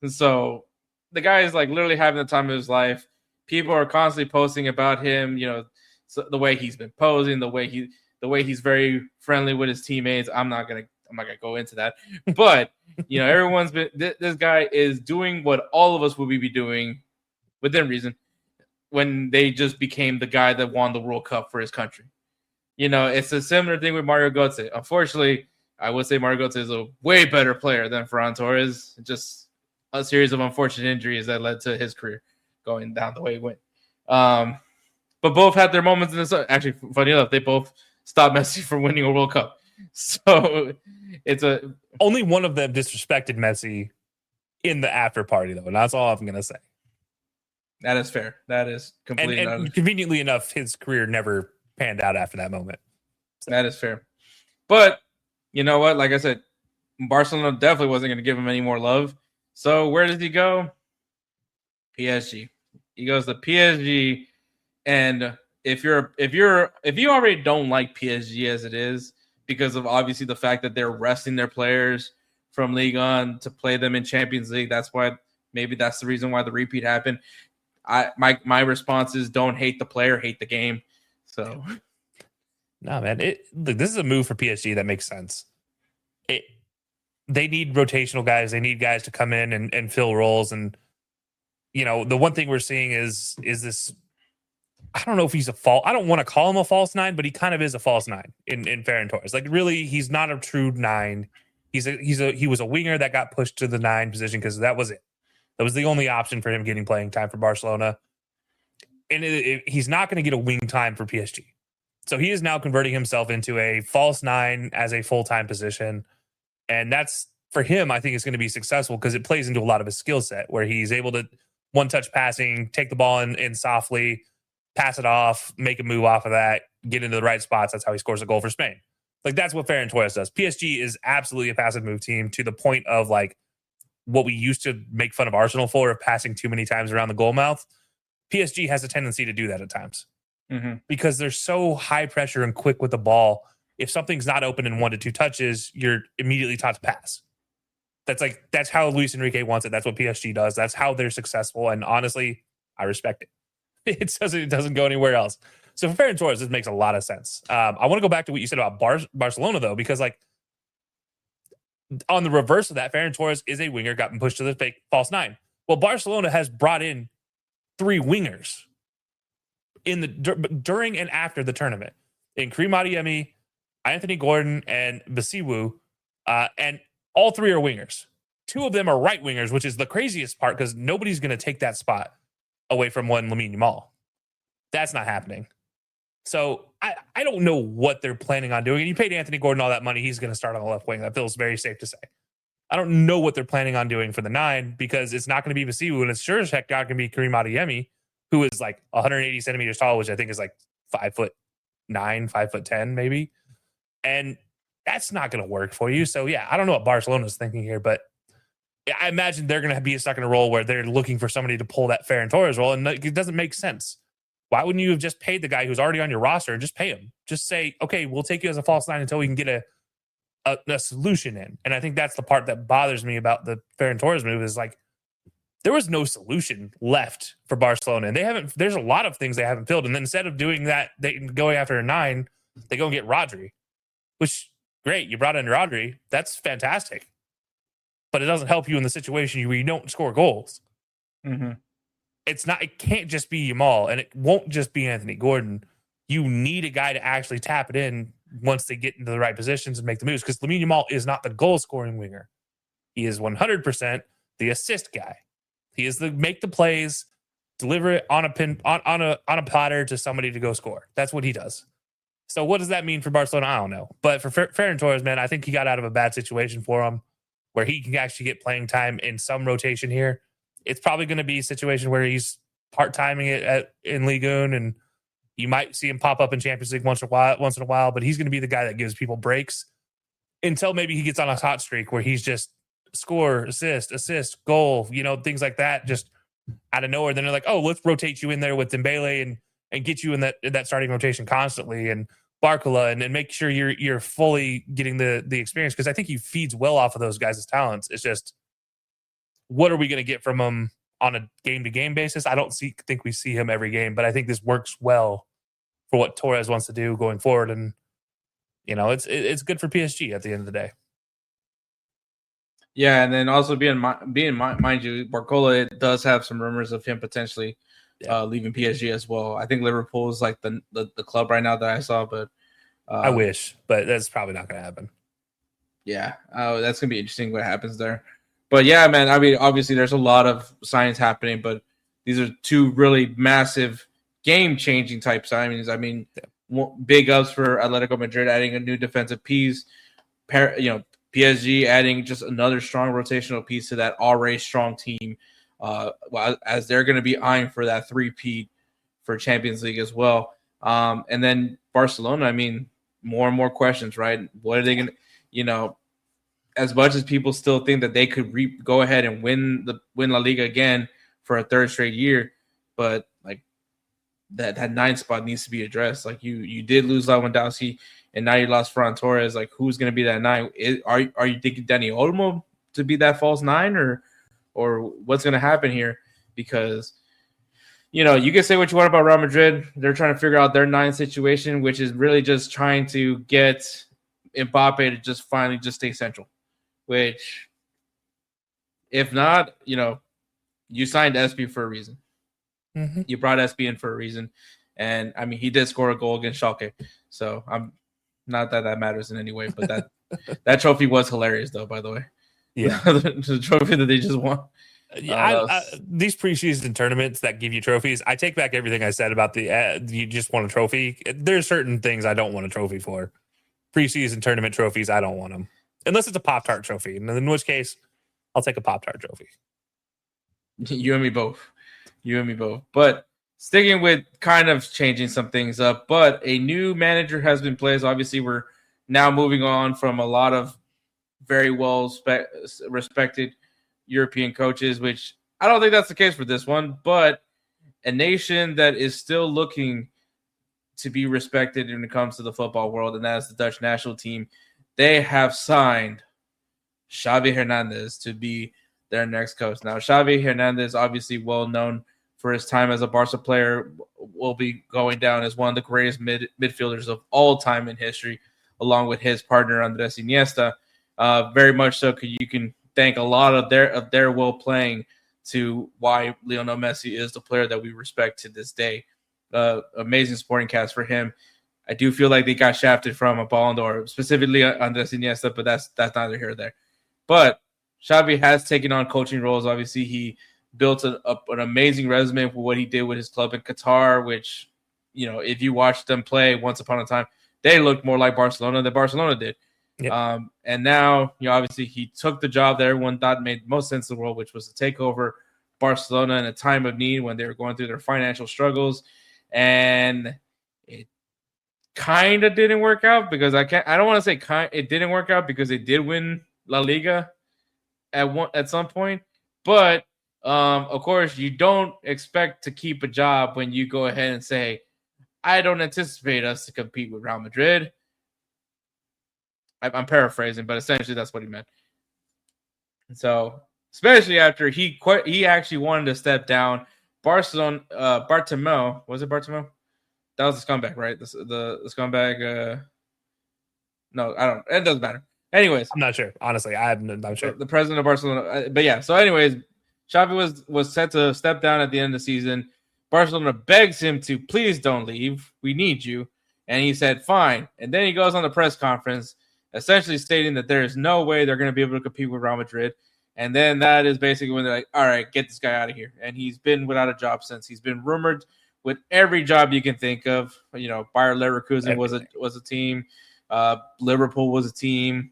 And so the guy is like literally having the time of his life. People are constantly posting about him. So the way he's been posing, the way he's very friendly with his teammates. I'm not gonna go into that, but everyone's been. This guy is doing what all of us would be doing, within reason, when they just became the guy that won the World Cup for his country. It's a similar thing with Mario Götze. Unfortunately, I would say Mario Götze is a way better player than Ferran Torres. Just a series of unfortunate injuries that led to his career going down the way it went. But both had their moments in this. Actually, funny enough, they both stopped Messi from winning a World Cup. So only one of them disrespected Messi in the after party, though, and that's all I'm gonna say. That is fair. That is completely and conveniently enough, his career never panned out after that moment. So. That is fair. But you know what? Like I said, Barcelona definitely wasn't going to give him any more love. So where does he go? PSG. He goes to PSG, and if you already don't like PSG as it is, because of obviously the fact that they're resting their players from Ligue 1 to play them in Champions League, that's the reason why the repeat happened. My response is don't hate the player, hate the game. So no, man, this is a move for PSG that makes sense. They need rotational guys. They need guys to come in and fill roles. And the one thing we're seeing is this. I don't know if he's I don't want to call him a false nine, but he kind of is a false nine in Ferran Torres. Like really, he's not a true nine. He was a winger that got pushed to the 9 position because that was it. That was the only option for him getting playing time for Barcelona. And he's not going to get a wing time for PSG. So he is now converting himself into a false 9 as a full-time position. And that's, for him, I think it's going to be successful because it plays into a lot of his skill set where he's able to one-touch passing, take the ball in softly, pass it off, make a move off of that, get into the right spots. That's how he scores a goal for Spain. Like, that's what Ferran Torres does. PSG is absolutely a passive move team to the point of, like, what we used to make fun of Arsenal for, of passing too many times around the goal mouth. PSG has a tendency to do that at times because they're so high pressure and quick with the ball. If something's not open in 1 to 2 touches, you're immediately taught to pass. That's how Luis Enrique wants it. That's what PSG does. That's how they're successful. And honestly, I respect it. It doesn't go anywhere else. So for Ferran Torres, this makes a lot of sense. I want to go back to what you said about Barcelona, though, because like on the reverse of that, Ferran Torres is a winger, gotten pushed to the fake false 9. Well, Barcelona has brought in 3 wingers during and after the tournament in Karim Adeyemi, Anthony Gordon, and Basiwu, and all 3 are wingers. 2 of them are right wingers, which is the craziest part because nobody's going to take that spot away from one Lamine Yamal. That's not happening. So I don't know what they're planning on doing. And you paid Anthony Gordon all that money, he's going to start on the left wing. That feels very safe to say. I don't know what they're planning on doing for the 9 because it's not going to be Basiwu, and it's sure as heck not going to be Karim Adeyemi, who is like 180 centimeters tall, which I think is like 5'9", 5'10", maybe. And that's not going to work for you. So yeah, I don't know what Barcelona's thinking here, but I imagine they're going to be stuck in a role where they're looking for somebody to pull that Ferran Torres role, and it doesn't make sense. Why wouldn't you have just paid the guy who's already on your roster and just pay him? Just say, okay, we'll take you as a false 9 until we can get a solution in. And I think that's the part that bothers me about the Ferran Torres move is like, there was no solution left for Barcelona. And there's a lot of things they haven't filled. And then instead of doing that, they going after a 9, they go and get Rodri, which great. You brought in Rodri. That's fantastic. But it doesn't help you in the situation where you don't score goals. It can't just be Yamal, and it won't just be Anthony Gordon. you need a guy to actually tap it in once they get into the right positions and make the moves. Because Lamine Yamal is not the goal scoring winger. He is 100% the assist guy. He is the make the plays, deliver it on a platter to somebody to go score. That's what he does. So what does that mean for Barcelona? I don't know. But for Ferran Torres, man, I think he got out of a bad situation for him where he can actually get playing time in some rotation here. It's probably going to be a situation where he's part-timing it in Ligue 1, and you might see him pop up in Champions League once in a while, but he's going to be the guy that gives people breaks until maybe he gets on a hot streak where he's just score, assist, goal, things like that, just out of nowhere. Then they're like, oh, let's rotate you in there with Dembele and get you in that starting rotation constantly, and Barcola, and make sure you're fully getting the experience, because I think he feeds well off of those guys' talents. It's just, what are we going to get from him on a game-to-game basis? I don't think we see him every game, but I think this works well for what Torres wants to do going forward, and it's good for PSG at the end of the day. Yeah, and then also mind you, Barcola does have some rumors of him potentially leaving PSG as well. I think Liverpool is like the club right now that I saw, but I wish, but that's probably not going to happen. Yeah, that's going to be interesting what happens there. But yeah, man, I mean, obviously there's a lot of signings happening, but these are two really massive game-changing type signings. I mean, big ups for Atletico Madrid adding a new defensive piece. PSG adding just another strong rotational piece to that already strong team, as they're going to be eyeing for that three-peat for Champions League as well. And then Barcelona, I mean, more and more questions, right? What are they going to, as much as people still think that they could go ahead and win La Liga again for a third straight year, but like that ninth spot needs to be addressed. Like you did lose Lewandowski, and now you lost Ferran Torres. Like, who's going to be that nine? Are you thinking Dani Olmo to be that false nine, or what's going to happen here? Because you can say what you want about Real Madrid. They're trying to figure out their nine situation, which is really just trying to get Mbappe to just finally just stay central. Which, if not, you signed SP for a reason. Mm-hmm. You brought SP in for a reason. And, I mean, he did score a goal against Schalke. So, I'm not that matters in any way. But that trophy was hilarious, though, by the way. Yeah. the trophy that they just won. Yeah, these preseason tournaments that give you trophies, I take back everything I said about you just want a trophy. There's certain things I don't want a trophy for. Preseason tournament trophies, I don't want them. Unless it's a Pop-Tart trophy, in which case I'll take a Pop-Tart trophy. You and me both. But sticking with kind of changing some things up, but a new manager has been placed. Obviously, we're now moving on from a lot of very well respected European coaches, which I don't think that's the case for this one, but a nation that is still looking to be respected when it comes to the football world, and that is the Dutch national team. They have signed Xavi Hernandez to be their next coach. Now, Xavi Hernandez, obviously well known for his time as a Barca player, will be going down as one of the greatest midfielders of all time in history, along with his partner Andres Iniesta. Very much so, you can thank a lot of their well playing to why Lionel Messi is the player that we respect to this day. Amazing supporting cast for him. I do feel like they got shafted from a Ballon d'Or, specifically Andres Iniesta, but that's neither here nor there. But Xavi has taken on coaching roles. Obviously, he built an amazing resume for what he did with his club in Qatar, which, if you watched them play once upon a time, they looked more like Barcelona than Barcelona did. Yep. And now, obviously, he took the job that everyone thought made most sense in the world, which was to take over Barcelona in a time of need when they were going through their financial struggles. And it kind of didn't work out, because I don't want to say it didn't work out, because they did win La Liga at some point. But of course, you don't expect to keep a job when you go ahead and say, I don't anticipate us to compete with Real Madrid. I'm paraphrasing, but essentially that's what he meant. So, especially after he actually wanted to step down. Bartomeu, was it Bartomeu? That was the scumbag, right? The scumbag. No, I don't. It doesn't matter. Anyways, I'm not sure. Honestly, I'm not sure. The president of Barcelona. But yeah. So, anyways, Xavi was set to step down at the end of the season. Barcelona begs him to please don't leave. We need you. And he said, fine. And then he goes on the press conference, essentially stating that there is no way they're going to be able to compete with Real Madrid. And then that is basically when they're like, all right, get this guy out of here. And he's been without a job since. He's been rumored with every job you can think of. You know, Bayer Leverkusen was a team. Liverpool was a team.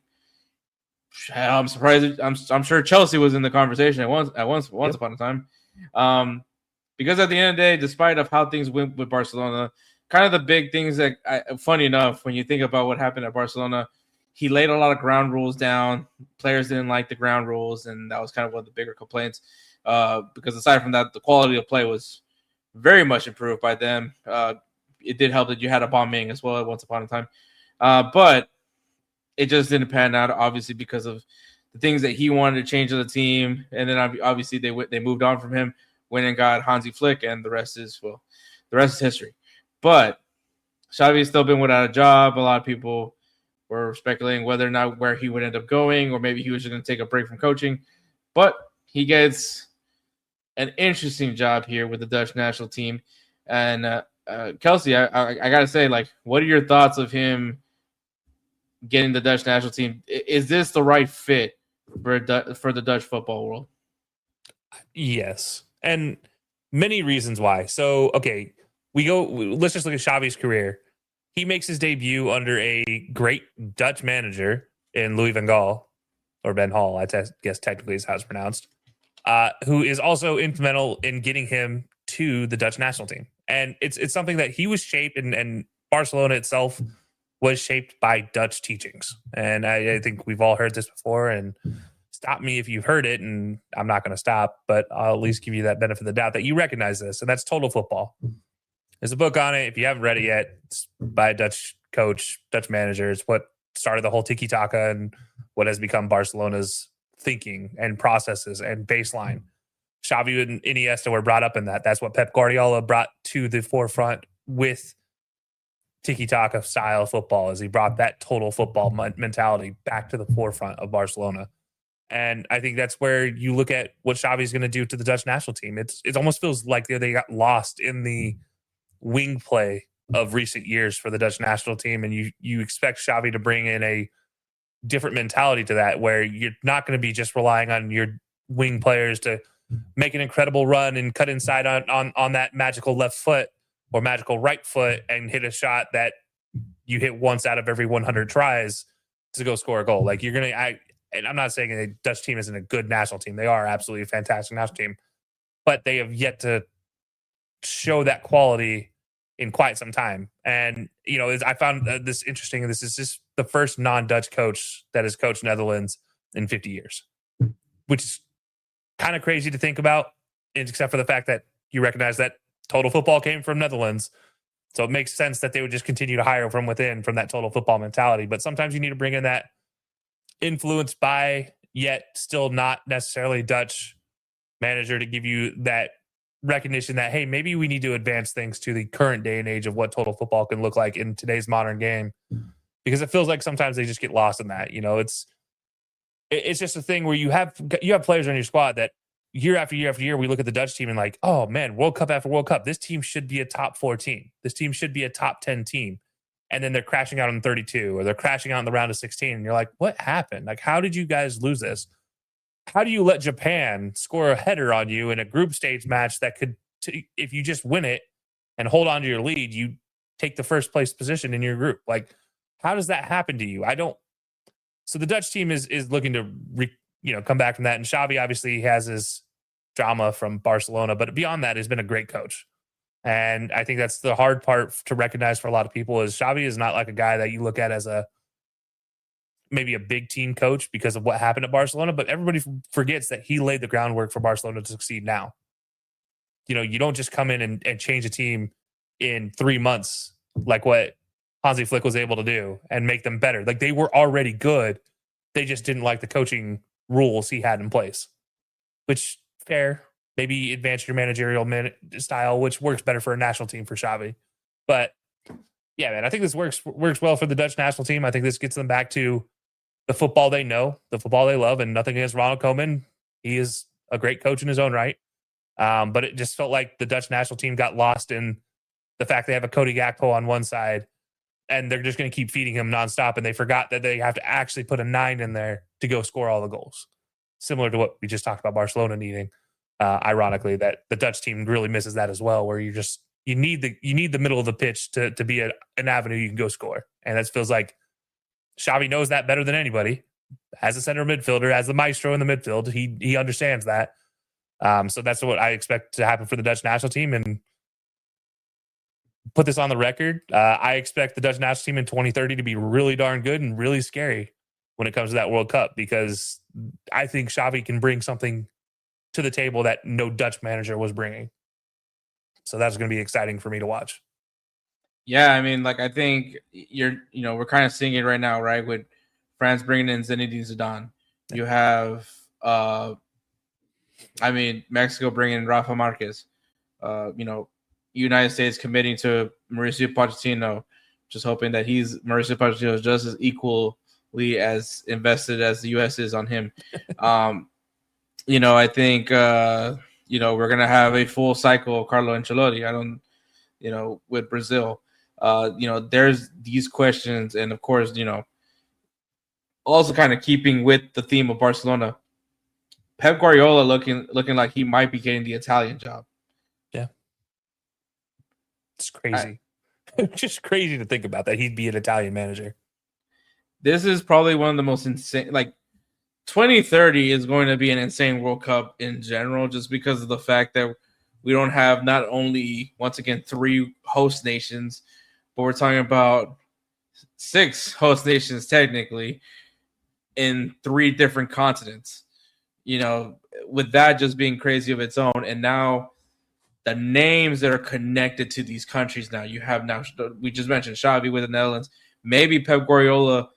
I'm surprised. I'm sure Chelsea was in the conversation at once upon a time. Because at the end of the day, despite of how things went with Barcelona, kind of the big things that, funny enough, when you think about what happened at Barcelona, he laid a lot of ground rules down. Players didn't like the ground rules, and that was kind of one of the bigger complaints. Because aside from that, the quality of play was very much improved by them. It did help that you had a Aubameyang as well at once upon a time. But it just didn't pan out, obviously, because of the things that he wanted to change to the team. And then obviously they moved on from him, went and got Hansi Flick, and the rest is history. But Xavi's still been without a job. A lot of people were speculating whether or not where he would end up going, or maybe he was just going to take a break from coaching. But he gets an interesting job here with the Dutch national team. And Kelcey, I got to say, like, what are your thoughts of him getting the Dutch national team? Is this the right fit for the Dutch football world? Yes. And many reasons why. So, okay, let's just look at Xavi's career. He makes his debut under a great Dutch manager in Louis van Gaal, or Ben Hall, I guess technically is how it's pronounced, who is also instrumental in getting him to the Dutch national team. And it's something that he was shaped, and Barcelona itself was shaped by Dutch teachings. And I think we've all heard this before, and stop me if you've heard it, and I'm not going to stop, but I'll at least give you that benefit of the doubt that you recognize this, and that's Total Football. There's a book on it. If you haven't read it yet, it's by a Dutch coach, Dutch manager. It's what started the whole tiki-taka and what has become Barcelona's thinking and processes and baseline. Xavi and Iniesta were brought up in that. That's what Pep Guardiola brought to the forefront with tiki-taka style football, as he brought that total football mentality back to the forefront of Barcelona. And I think that's where you look at what Xavi's going to do to the Dutch national team. It almost feels like they got lost in the wing play of recent years for the Dutch national team. And you expect Xavi to bring in a different mentality to that, where you're not going to be just relying on your wing players to make an incredible run and cut inside on that magical left foot or magical right foot and hit a shot that you hit once out of every 100 tries to go score a goal. Like, you're going to, and I'm not saying the Dutch team isn't a good national team. They are absolutely a fantastic national team, but they have yet to show that quality in quite some time. And, you know, I found this interesting. This is just the first non-Dutch coach that has coached Netherlands in 50 years, which is kind of crazy to think about, except for the fact that you recognize that Total Football came from Netherlands. So it makes sense that they would just continue to hire from within, from that total football mentality. But sometimes you need to bring in that influenced by, yet still not necessarily Dutch manager to give you that recognition that, hey, maybe we need to advance things to the current day and age of what total football can look like in today's modern game. Because it feels like sometimes they just get lost in that. You know, it's just a thing where you have players on your squad that year after year after year, we look at the Dutch team and like, oh man, World Cup after World Cup, this team should be a top 4 team. This team should be a top 10 team. And then they're crashing out in 32, or they're crashing out in the round of 16. And you're like, what happened? Like, how did you guys lose this? How do you let Japan score a header on you in a group stage match that could, if you just win it and hold on to your lead, you take the first place position in your group? Like, how does that happen to you? So the Dutch team is looking to come back from that. And Xavi obviously has his drama from Barcelona, but beyond that, has been a great coach. And I think that's the hard part to recognize for a lot of people, is Xavi is not like a guy that you look at as maybe a big team coach because of what happened at Barcelona, but everybody forgets that he laid the groundwork for Barcelona to succeed now. You know, you don't just come in and change a team in 3 months like what Hansi Flick was able to do and make them better. Like, they were already good. They just didn't like the coaching rules he had in place, which fair. Maybe advance your managerial style, which works better for a national team for Xavi. But yeah, man, I think this works well for the Dutch national team. I think this gets them back to the football they know, the football they love, and nothing against Ronald Koeman. He is a great coach in his own right. But it just felt like the Dutch national team got lost in the fact they have a Cody Gakpo on one side and they're just going to keep feeding him nonstop. And they forgot that they have to actually put a 9 in there to go score all the goals. Similar to what we just talked about Barcelona needing. Ironically, that the Dutch team really misses that as well, where you need the middle of the pitch to be an avenue you can go score. And that feels like Xavi knows that better than anybody. As a center midfielder, as the maestro in the midfield, he understands that. So that's what I expect to happen for the Dutch national team. And put this on the record, I expect the Dutch national team in 2030 to be really darn good and really scary when it comes to that World Cup, because I think Xavi can bring something to the table that no Dutch manager was bringing. So that's going to be exciting for me to watch. Yeah, I mean, like, I think we're kind of seeing it right now, right? With France bringing in Zinedine Zidane. You have, Mexico bringing in Rafa Marquez. United States committing to Mauricio Pochettino, just hoping that Mauricio Pochettino is just as equally as invested as the U.S. is on him. I think, we're going to have a full cycle of Carlo Ancelotti. With Brazil. There's these questions. And, of course, also kind of keeping with the theme of Barcelona, Pep Guardiola looking like he might be getting the Italian job. Yeah. It's crazy. Just crazy to think about that he'd be an Italian manager. This is probably one of the most insane, 2030 is going to be an insane World Cup in general, just because of the fact that we don't have not only, once again, 3 host nations, but we're talking about 6 host nations technically in 3 different continents. With that just being crazy of its own. And now the names that are connected to these countries now. We just mentioned Xavi with the Netherlands, maybe Pep Guardiola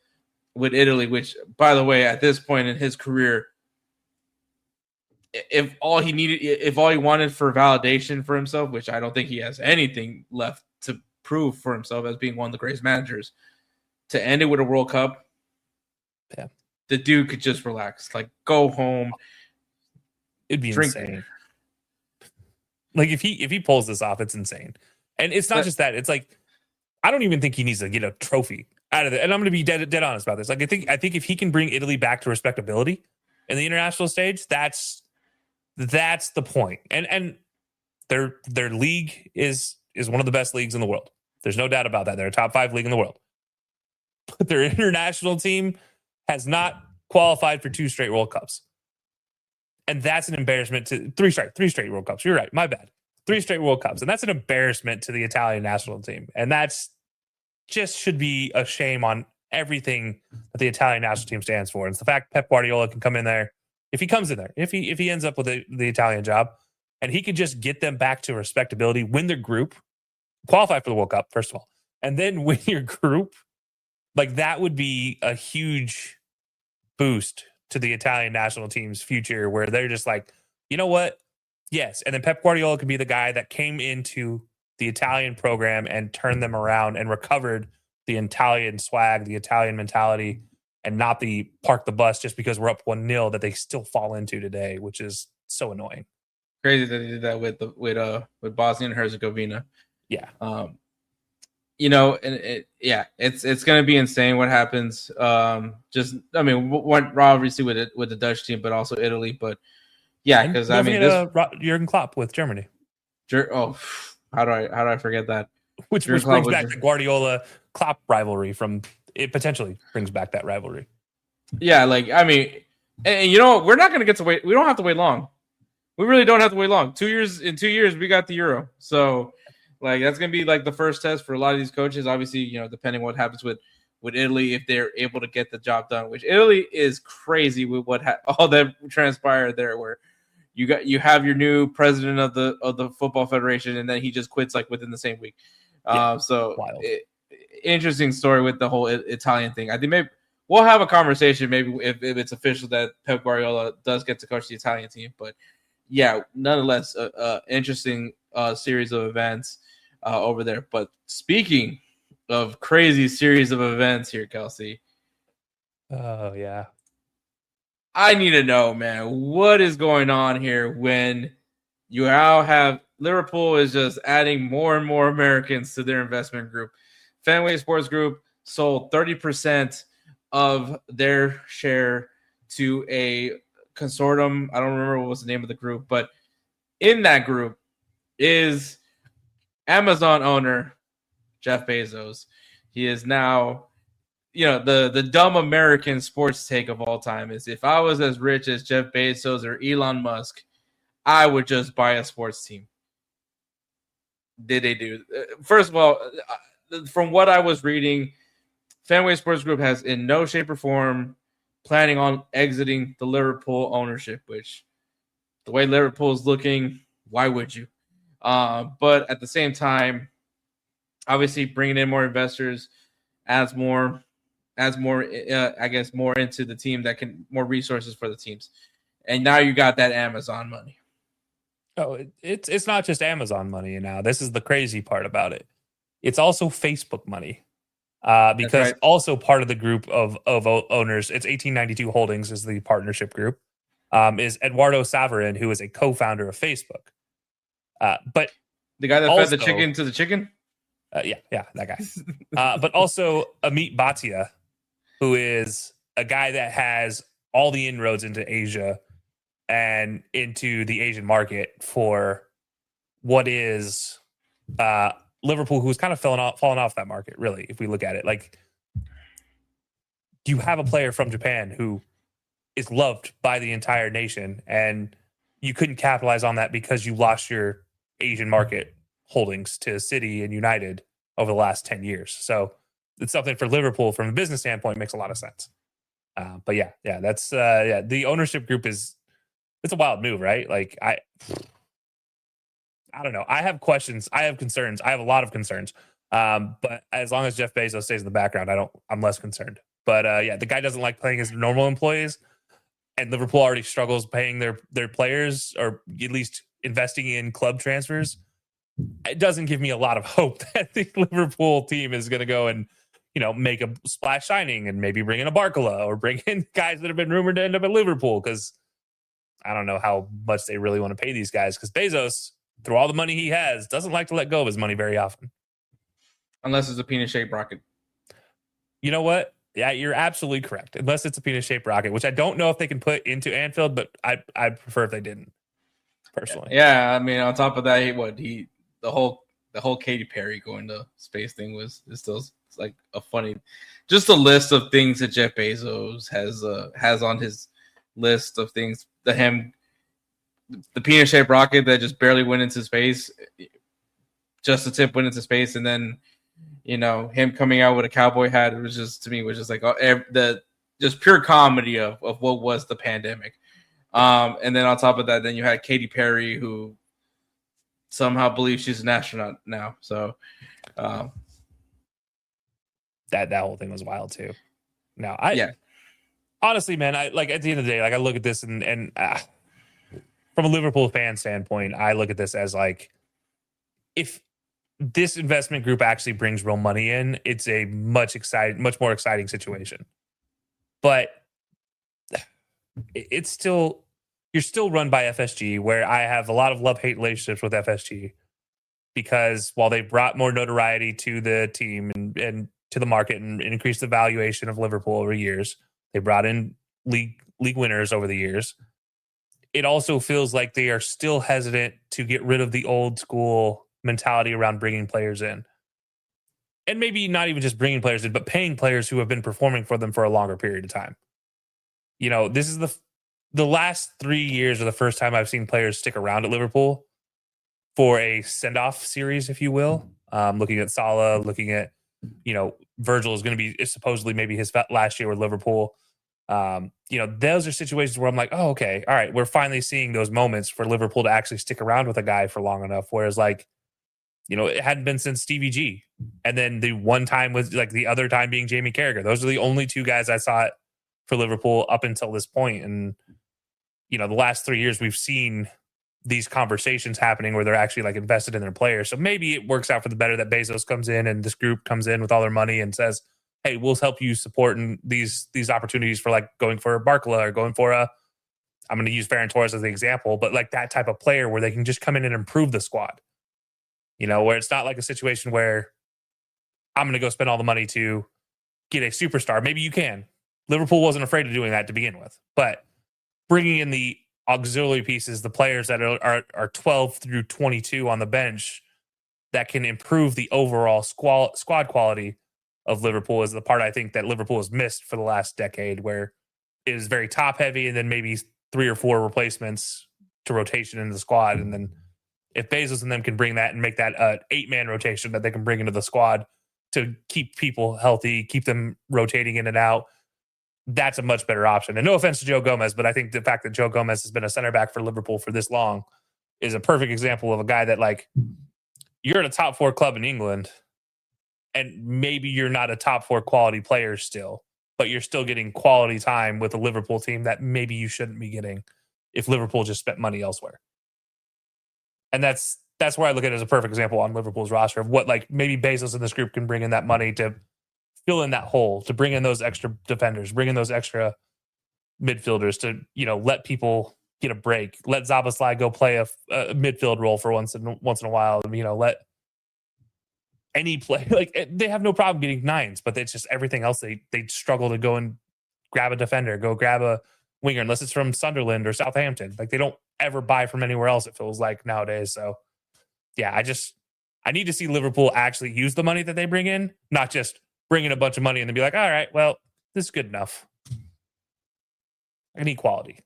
with Italy, which, by the way, at this point in his career, if all he wanted for validation for himself, which I don't think he has anything left to prove for himself as being one of the greatest managers, to end it with a World Cup, yeah, the dude could just relax, go home. It'd be insane. If he pulls this off, it's insane. And it's not just that. It's I don't even think he needs to get a trophy out of it. And I'm going to be dead honest about this. I think if he can bring Italy back to respectability in the international stage, that's the point. And their league is one of the best leagues in the world. There's no doubt about that. They're a top 5 league in the world. But their international team has not qualified for 2 straight World Cups. And that's an embarrassment to 3 straight World Cups. You're right. My bad. 3 straight World Cups. And that's an embarrassment to the Italian national team. And that's just should be a shame on everything that the Italian national team stands for. And it's the fact Pep Guardiola can come in there. If he comes in there, if he ends up with the Italian job, and he could just get them back to respectability, win their group, qualify for the World Cup, first of all, and then win your group, that would be a huge boost to the Italian national team's future, where they're just you know what? Yes. And then Pep Guardiola could be the guy that came into the Italian program and turned them around and recovered the Italian swag, the Italian mentality, and not the park the bus just because we're up 1-0 that they still fall into today, which is so annoying. Crazy that they did that with Bosnia and Herzegovina. Yeah. It's going to be insane what happens. Obviously with the Dutch team, but also Italy. But yeah, because Jurgen Klopp with Germany. How do I forget that? Which brings back the Guardiola Klopp rivalry it potentially brings back that rivalry. Yeah, and you know what? We're not going to get to wait. We don't have to wait long. We really don't have to wait long. 2 years. In 2 years, we got the Euro. So, that's going to be the first test for a lot of these coaches. Obviously, depending on what happens with Italy, if they're able to get the job done. Which Italy is crazy with all that transpired there, where you have your new president of the football federation, and then he just quits within the same week. Wild. Interesting story with the whole Italian thing. I think maybe we'll have a conversation maybe if it's official that Pep Guardiola does get to coach the Italian team. But yeah, nonetheless, interesting series of events over there. But speaking of crazy series of events here, Kelcey. Oh, yeah. I need to know, man, what is going on here when you now have Liverpool is just adding more and more Americans to their investment group. Fenway Sports Group sold 30% of their share to a consortium. I don't remember what was the name of the group, but in that group is Amazon owner Jeff Bezos. He is now, the dumb American sports take of all time is, if I was as rich as Jeff Bezos or Elon Musk, I would just buy a sports team. Did they do? First of all, from what I was reading, Fenway Sports Group has in no shape or form planning on exiting the Liverpool ownership, which the way Liverpool is looking, why would you? But at the same time, obviously bringing in more investors adds more, I guess, more into the team that can, more resources for the teams. And now you got that Amazon money. Oh, it's not just Amazon money now. This is the crazy part about it. It's also Facebook money. Because right. Also part of the group of owners, it's 1892 Holdings is the partnership group, is Eduardo Saverin, who is a co-founder of Facebook. But the guy that also, fed the chicken to the chicken? Yeah, that guy. But also Amit Bhatia, who is a guy that has all the inroads into Asia and into the Asian market for what is Liverpool, who's kind of fallen off that market, really, if we look at it. Like, you have a player from Japan who is loved by the entire nation, and you couldn't capitalize on that because you lost your Asian market holdings to City and United over the last 10 years. So it's something for Liverpool from a business standpoint makes a lot of sense. But that's the ownership group it's a wild move, right? Like, I don't know. I have questions. I have concerns. I have a lot of concerns. But as long as Jeff Bezos stays in the background, I'm less concerned. But the guy doesn't like paying his normal employees, and Liverpool already struggles paying their players, or at least investing in club transfers. It doesn't give me a lot of hope that the Liverpool team is going to go and, make a splash signing and maybe bring in a Barcola or bring in guys that have been rumored to end up at Liverpool, because I don't know how much they really want to pay these guys, because Bezos, through all the money he has, doesn't like to let go of his money very often. Unless it's a penis-shaped rocket. You know what? Yeah, you're absolutely correct. Unless it's a penis-shaped rocket, which I don't know if they can put into Anfield, but I'd prefer if they didn't, personally. Yeah, I mean, on top of that, the whole Katy Perry going to space thing is still like a funny, just a list of things that Jeff Bezos has on his list of things. The penis-shaped rocket that just barely went into space, just the tip went into space, and then him coming out with a cowboy hat. It was just like the just pure comedy of what was the pandemic. And then on top of that, then you had Katy Perry, who somehow believes she's an astronaut now. So that whole thing was wild too. Now, honestly, man, I like, at the end of the day, like, I look at this and from a Liverpool fan standpoint, I look at this as like, if this investment group actually brings real money in, it's a much more exciting situation. But it's still, you're still run by FSG, where I have a lot of love-hate relationships with FSG, because while they brought more notoriety to the team and to the market and increased the valuation of Liverpool over years, they brought in league winners over the years. It also feels like they are still hesitant to get rid of the old school mentality around bringing players in. And maybe not even just bringing players in, but paying players who have been performing for them for a longer period of time. This is the last 3 years are the first time I've seen players stick around at Liverpool for a send-off series, if you will. Looking at Salah, looking at, Virgil is going to be supposedly maybe his last year with Liverpool. Those are situations where I'm like, oh, okay, all right, we're finally seeing those moments for Liverpool to actually stick around with a guy for long enough. Whereas, like, it hadn't been since Stevie G. And then the one time was like the other time being Jamie Carragher. Those are the only two guys I saw it for Liverpool up until this point. And, the last 3 years we've seen these conversations happening where they're actually like invested in their players. So maybe it works out for the better that Bezos comes in and this group comes in with all their money and says, hey, we'll help you support in these opportunities for like going for a Barcola or going for a I'm going to use Ferran Torres as the example, but like that type of player where they can just come in and improve the squad. Where it's not like a situation where I'm going to go spend all the money to get a superstar. Maybe you can. Liverpool wasn't afraid of doing that to begin with, but bringing in the auxiliary pieces, the players that are 12 through 22 on the bench that can improve the overall squad quality of Liverpool is the part I think that Liverpool has missed for the last decade, where it is very top heavy and then maybe 3 or 4 replacements to rotation in the squad. And then if Bezos and them can bring that and make that 8-man rotation that they can bring into the squad to keep people healthy, keep them rotating in and out, that's a much better option. And no offense to Joe Gomez, but I think the fact that Joe Gomez has been a center back for Liverpool for this long is a perfect example of a guy that, like, you're at a top 4 club in England and maybe you're not a top 4 quality player still, but you're still getting quality time with a Liverpool team that maybe you shouldn't be getting if Liverpool just spent money elsewhere. And that's where I look at it as a perfect example on Liverpool's roster of what, like, maybe Bezos in this group can bring in that money to fill in that hole, to bring in those extra defenders, bring in those extra midfielders to, let people get a break. Let Szoboszlai go play a midfield role for once in a while. Let any play, like, they have no problem getting 9s, but it's just everything else. They struggle to go and grab a defender, go grab a winger, unless it's from Sunderland or Southampton. Like, they don't ever buy from anywhere else, it feels like nowadays. So yeah, I need to see Liverpool actually use the money that they bring in, not just bring in a bunch of money and then be like, all right, well, this is good enough. I need quality.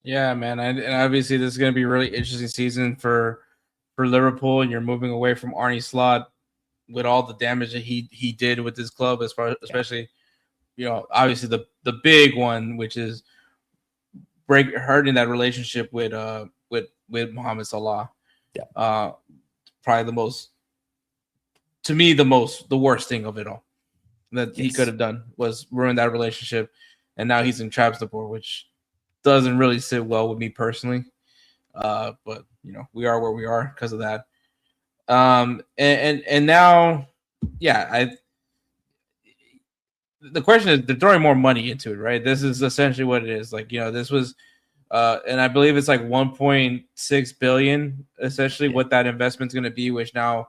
Yeah, man. And obviously this is going to be a really interesting season for Liverpool, and you're moving away from Arne Slot with all the damage that he did with this club, especially, obviously the big one, which is hurting that relationship with Mohamed Salah. Yeah. Probably the worst thing of it all that he could have done was ruin that relationship. And now he's in Trabzonspor, which doesn't really sit well with me personally. But we are where we are because of that. And now, yeah, the question is, they're throwing more money into it, right? This is essentially what it is. Like, this was, and I believe it's like 1.6 billion, essentially what that investment's going to be, which now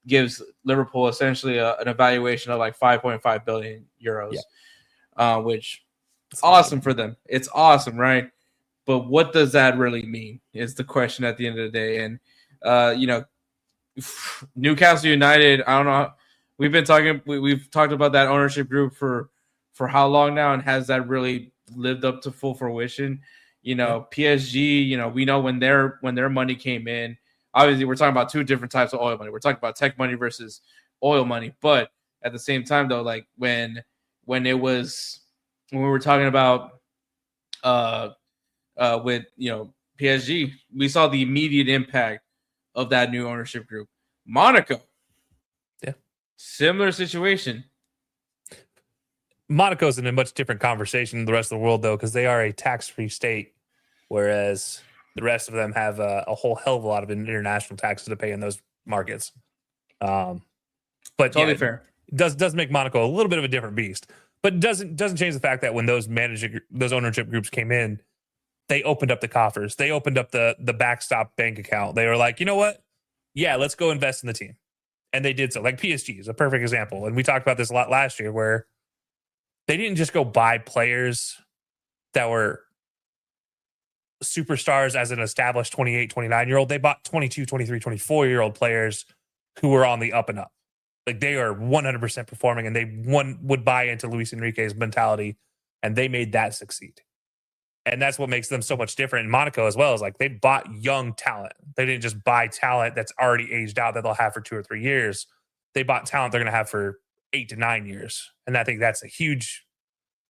gives Liverpool essentially an evaluation of like 5.5 billion euros, which is awesome for them. It's awesome, right? But what does that really mean is the question at the end of the day. And, Newcastle United, I don't know. We've talked about that ownership group for how long now, and has that really lived up to full fruition? PSG, we know when their money came in, obviously we're talking about 2 different types of oil money. We're talking about tech money versus oil money. But at the same time, though, like when we were talking about with PSG, we saw the immediate impact of that new ownership group. Monaco, similar situation. Monaco's in a much different conversation than the rest of the world, though, because they are a tax-free state, whereas the rest of them have a whole hell of a lot of international taxes to pay in those markets. But totally fair. It does make Monaco a little bit of a different beast, but doesn't change the fact that when those ownership groups came in, they opened up the coffers. They opened up the backstop bank account. They were like, you know what? Yeah, let's go invest in the team. And they did so. Like PSG is a perfect example. And we talked about this a lot last year, where they didn't just go buy players that were superstars as an established 28, 29-year-old. They bought 22, 23, 24-year-old players who were on the up and up. Like, they are 100% performing, and they would buy into Luis Enrique's mentality, and they made that succeed. And that's what makes them so much different in Monaco as well, is like they bought young talent. They didn't just buy talent that's already aged out that they'll have for 2 or 3 years. They bought talent they're going to have for 8 to 9 years. And I think that's a huge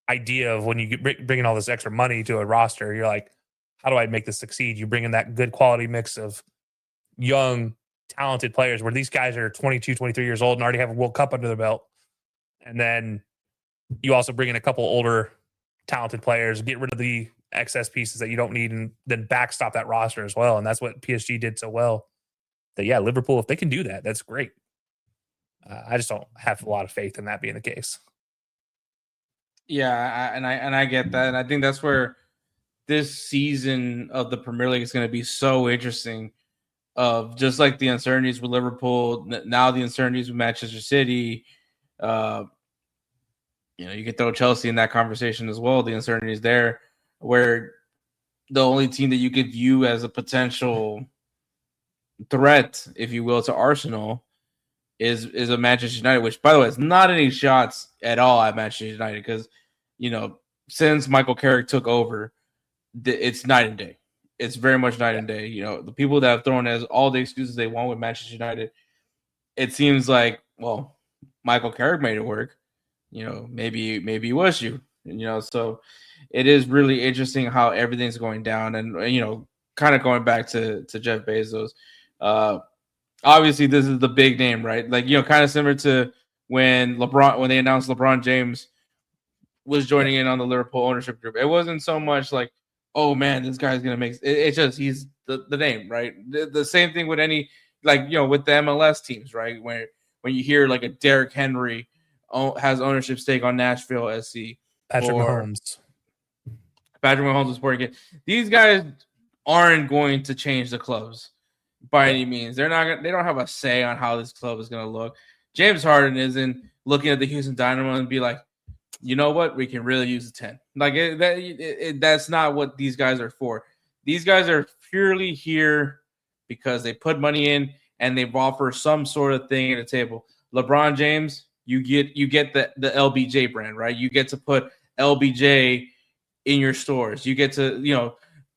idea of when you bring in all this extra money to a roster. You're like, how do I make this succeed? You bring in that good quality mix of young, talented players where these guys are 22, 23 years old and already have a World Cup under their belt. And then you also bring in a couple older, talented players, get rid of the excess pieces that you don't need, and then backstop that roster as well. And that's what PSG did so well. That, yeah, Liverpool, if they can do that, that's great. I just don't have a lot of faith in that being the case. Yeah, I get that, and I think that's where this season of the Premier League is going to be so interesting. Of just like the uncertainties with Liverpool, now the uncertainties with Manchester City. Uh, you could throw Chelsea in that conversation as well. The uncertainties there, where the only team that you could view as a potential threat, if you will, to Arsenal is a Manchester United, which, by the way, is not any shots at all at Manchester United because, since Michael Carrick took over, it's night and day. It's very much night and day. The people that have thrown as all the excuses they want with Manchester United, it seems like, well, Michael Carrick made it work. Maybe it was you. So it is really interesting how everything's going down, and kind of going back to Jeff Bezos. Obviously, this is the big name, right? Like kind of similar to when they announced LeBron James was joining in on the Liverpool ownership group. It wasn't so much like, oh man, this guy's gonna make it. It's just he's the name, right? The same thing with any with the MLS teams, right? When you hear like a Derrick Henry has ownership stake on Nashville SC, Patrick Mahomes is Sporting. These guys aren't going to change the clubs by any means. They don't have a say on how this club is going to look. James Harden isn't looking at the Houston Dynamo and be like, you know what, we can really use a 10. Like that's not what these guys are for. These guys are purely here because they put money in and they've offered some sort of thing at the table. LeBron James, you get the LBJ brand, right? You get to put LBJ in your stores. You get to,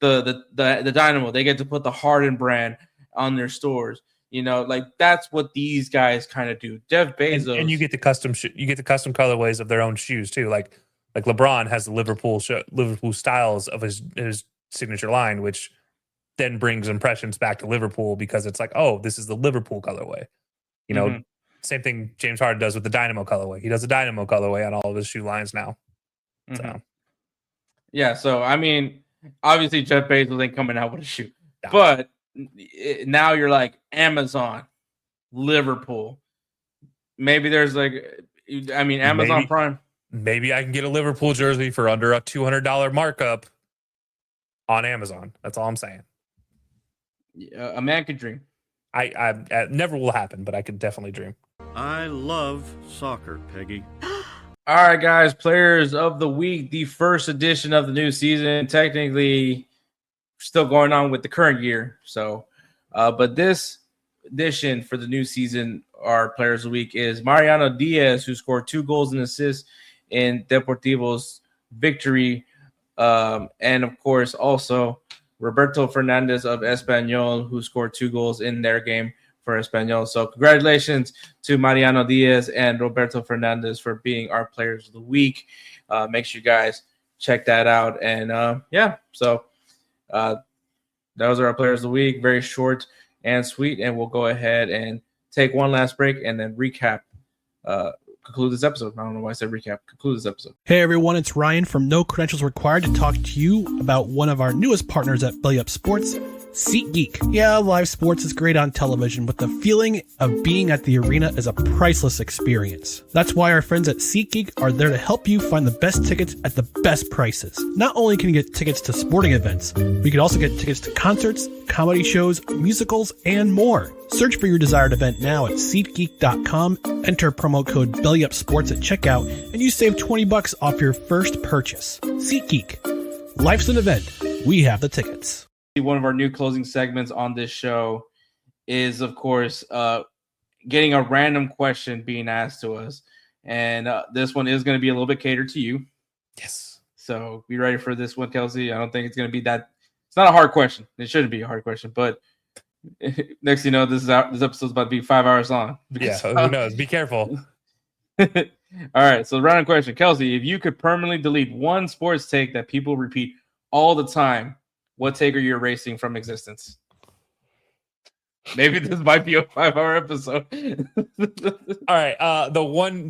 the Dynamo, they get to put the Harden brand on their stores. Like that's what these guys kind of do. Jeff Bezos, and you get the custom colorways of their own shoes too. Like LeBron has the Liverpool styles of his signature line, which then brings impressions back to Liverpool because it's like, oh, this is the Liverpool colorway. Same thing James Harden does with the Dynamo colorway. He does a Dynamo colorway on all of his shoe lines now. So yeah, so I mean, obviously Jeff Bezos ain't coming out with a shoe, but now you're like Amazon, Liverpool. Maybe there's Amazon Prime. Maybe I can get a Liverpool jersey for under a $200 markup on Amazon. That's all I'm saying. A man could dream. I never will happen, but I could definitely dream. I love soccer, Peggy. All right, guys, players of the week, the first edition of the new season. Technically, still going on with the current year. So, but this edition for the new season, our players of the week is Mariano Diaz, who scored 2 goals and assists in Deportivo's victory. And of course, also Roberto Fernandez of Espanyol, who scored 2 goals in their game for Espanyol. So congratulations to Mariano Diaz and Roberto Fernandez for being our players of the week. Make sure you guys check that out. And so those are our players of the week. Very short and sweet. And we'll go ahead and take one last break and then conclude this episode. I don't know why I said recap. Conclude this episode. Hey everyone, it's Ryan from No Credentials Required to talk to you about one of our newest partners at Belly Up Sports, SeatGeek. Yeah, live sports is great on television, but the feeling of being at the arena is a priceless experience. That's why our friends at SeatGeek are there to help you find the best tickets at the best prices. Not only can you get tickets to sporting events, but you can also get tickets to concerts, comedy shows, musicals, and more. Search for your desired event now at SeatGeek.com, enter promo code BellyUpSports at checkout, and you save $20 off your first purchase. SeatGeek. Life's an event. We have the tickets. One of our new closing segments on this show is, of course, getting a random question being asked to us. And this one is going to be a little bit catered to you. Yes. So be ready for this one, Kelcey. I don't think it's going to be that. It's not a hard question. It shouldn't be a hard question, but next, this episode's about to be 5 hours long. Yeah, who knows? Be careful. All right, so the random question. Kelcey, if you could permanently delete one sports take that people repeat all the time, what take are you erasing from existence? Maybe this might be a 5-hour episode. All right, the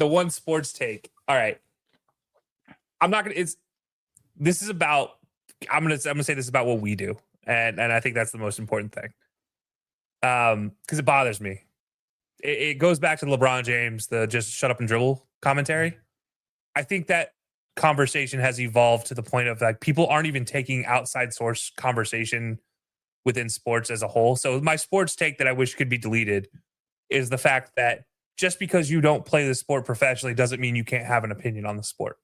one sports take. All right, I'm not gonna. This is about. I'm gonna say this is about what we do, and I think that's the most important thing. Because it bothers me. It goes back to LeBron James, the just shut up and dribble commentary. I think that conversation has evolved to the point of like people aren't even taking outside source conversation within sports as a whole. So my sports take that I wish could be deleted is the fact that just because you don't play the sport professionally doesn't mean you can't have an opinion on the sport.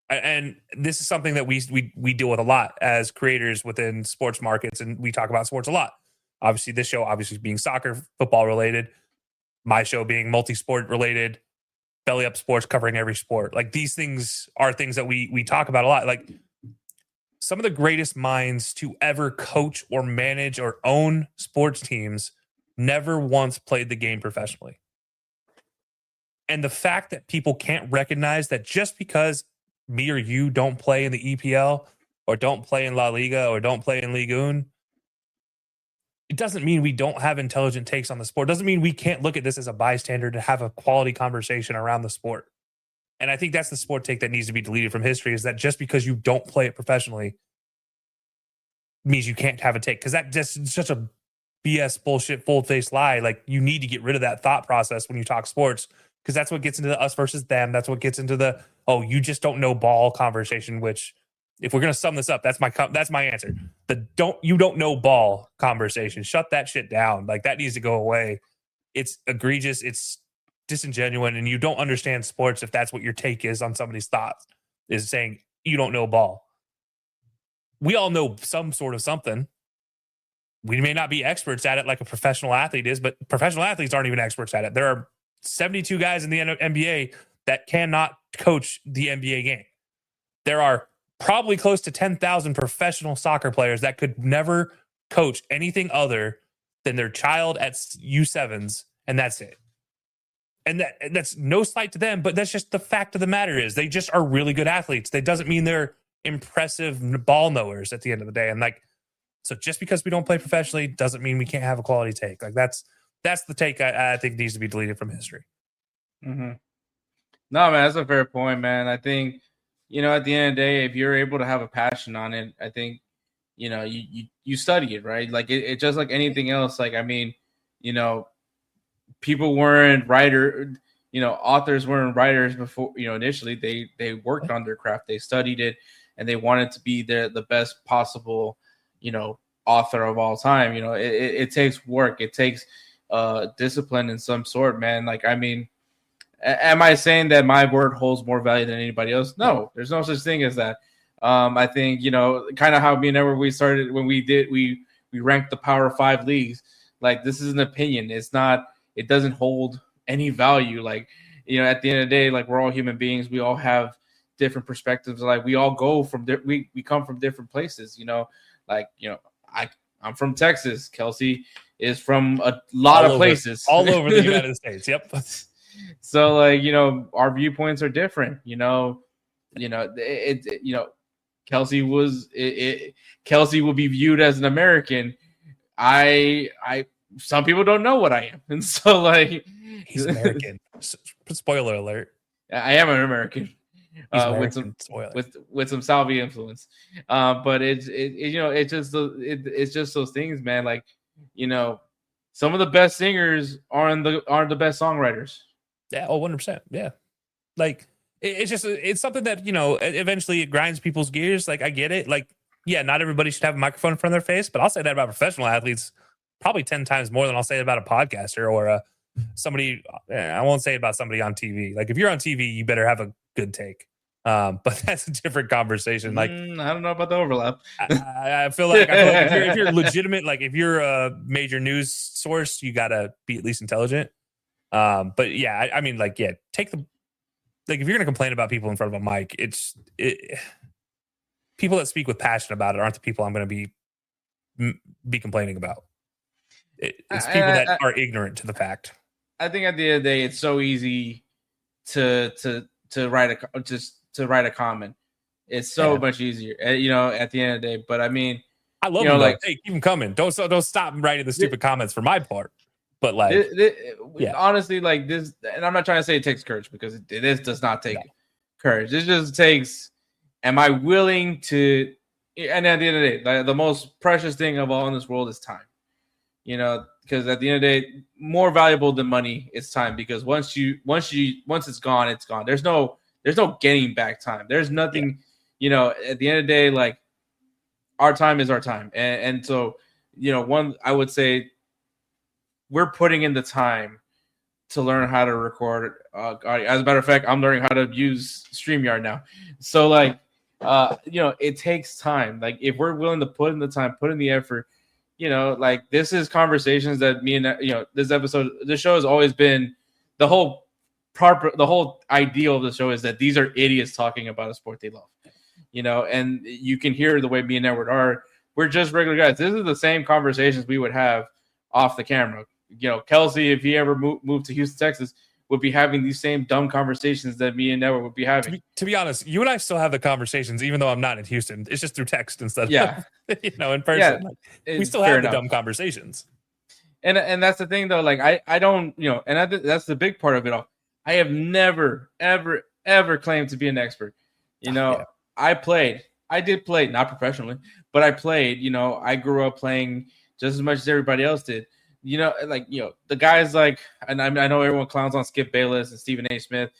And this is something that we deal with a lot as creators within sports markets, and we talk about sports a lot. Obviously, this show obviously being soccer, football related, my show being multi-sport related, Belly Up Sports covering every sport. Like these things are things that we talk about a lot. Like some of the greatest minds to ever coach or manage or own sports teams never once played the game professionally. And the fact that people can't recognize that just because me or you don't play in the EPL or don't play in La Liga or don't play in Ligue 1, it doesn't mean we don't have intelligent takes on the sport. It doesn't mean we can't look at this as a bystander to have a quality conversation around the sport. And I think that's the sport take that needs to be deleted from history, is that just because you don't play it professionally means you can't have a take. Because that just is such a BS bullshit, full-faced lie. Like you need to get rid of that thought process when you talk sports, because that's what gets into the us versus them. That's what gets into the, oh, you just don't know ball conversation, which if we're going to sum this up, that's my answer. The you don't know ball conversation. Shut that shit down. Like that needs to go away. It's egregious. It's disingenuous, and you don't understand sports if that's what your take is on somebody's thoughts, is saying you don't know ball. We all know some sort of something. We may not be experts at it like a professional athlete is, but professional athletes aren't even experts at it. There are 72 guys in the NBA that cannot coach the NBA game. There are probably close to 10,000 professional soccer players that could never coach anything other than their child at U7s, and that's it. And that's no slight to them, but that's just the fact of the matter is they just are really good athletes. That doesn't mean they're impressive ball knowers at the end of the day. And like, so just because we don't play professionally doesn't mean we can't have a quality take. Like that's the take I think needs to be deleted from history. Mm-hmm. No, man, that's a fair point, man. I think, at the end of the day, if you're able to have a passion on it, I think, you study it, right? Like it just like anything else. Like, I mean, people weren't authors weren't writers before, initially they worked on their craft, they studied it, and they wanted to be the best possible, author of all time. It takes work. It takes discipline in some sort, man. Like, I mean, am I saying that my word holds more value than anybody else? No, there's no such thing as that. I think, kind of how me and Edward, we started when we ranked the Power 5 leagues. Like, this is an opinion. It doesn't hold any value. Like, at the end of the day, like, we're all human beings. We all have different perspectives. Like, we all go from, we come from different places, like, I'm from Texas. Kelcey is from a lot of places. All over the United States. Yep. So, like, our viewpoints are different. Kelcey will be viewed as an American. Some people don't know what I am, and so like he's American. Spoiler alert. I am an American. With some Salvi influence, but it's just those things, man. Like, some of the best singers aren't the best songwriters. Yeah, 100%. Yeah, like it's something that eventually it grinds people's gears. Like, I get it. Like, yeah, not everybody should have a microphone in front of their face, but I'll say that about professional athletes probably 10 times more than I'll say about a podcaster or somebody. I won't say about somebody on TV. Like, if you're on TV, you better have a good take. But that's a different conversation. Like, I don't know about the overlap. I feel like if you're legitimate, like if you're a major news source, you gotta be at least intelligent. But yeah, I mean, like, yeah, if you're gonna complain about people in front of a mic, people that speak with passion about it aren't the people I'm gonna be complaining about. It's people that are ignorant to the fact. I think at the end of the day, it's so easy to write a comment. It's so much easier, at the end of the day. But I mean, I love them. Like, hey, keep them coming. Don't stop writing the stupid comments for my part. But like, honestly, like this, and I'm not trying to say it takes courage, because this does not take courage. It just takes, am I willing to? And at the end of the day, the most precious thing of all in this world is time. Because at the end of the day, more valuable than money is time. Because once it's gone, it's gone. There's no there's no getting back time. There's nothing, you know, at the end of the day, like our time is our time. And so, you know, I would say we're putting in the time to learn how to record. As a matter of fact, I'm learning how to use StreamYard now. So like, you know, it takes time. Like if we're willing to put in the time, put in the effort, you know, like this is conversations that me and, you know, this show has always been the whole ideal of the show is that these are idiots talking about a sport they love, you know, and you can hear the way me and Edward are. We're just regular guys. This is the same conversations we would have off the camera. You know, Kelcey, if he ever moved to Houston, Texas, would be having these same dumb conversations that me and Edward would be having. To be honest, you and I still have the conversations, even though I'm not in Houston. It's just through text instead of, you know, in person. Yeah, like, we still have the dumb conversations. And that's the thing, though. Like, I don't, you know, and that's the big part of it all. I have never, ever, ever claimed to be an expert. You know, I did play, not professionally, but I played. You know, I grew up playing just as much as everybody else did. You know, like, you know, the guys like, and I know everyone clowns on Skip Bayless and Stephen A. Smith,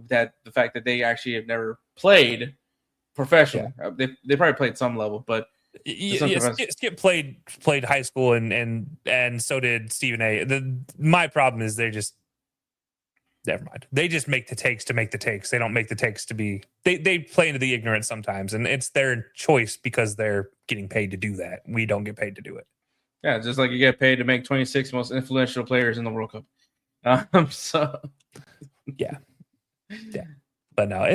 that the fact that they actually have never played professionally. Yeah. They probably played some level, but Skip played high school and so did Stephen A. My problem is never mind. They just make the takes to make the takes. They don't make the takes to be. They play into the ignorance sometimes, and it's their choice because they're getting paid to do that. We don't get paid to do it. Yeah, just like you get paid to make 26 most influential players in the World Cup. So yeah. But no,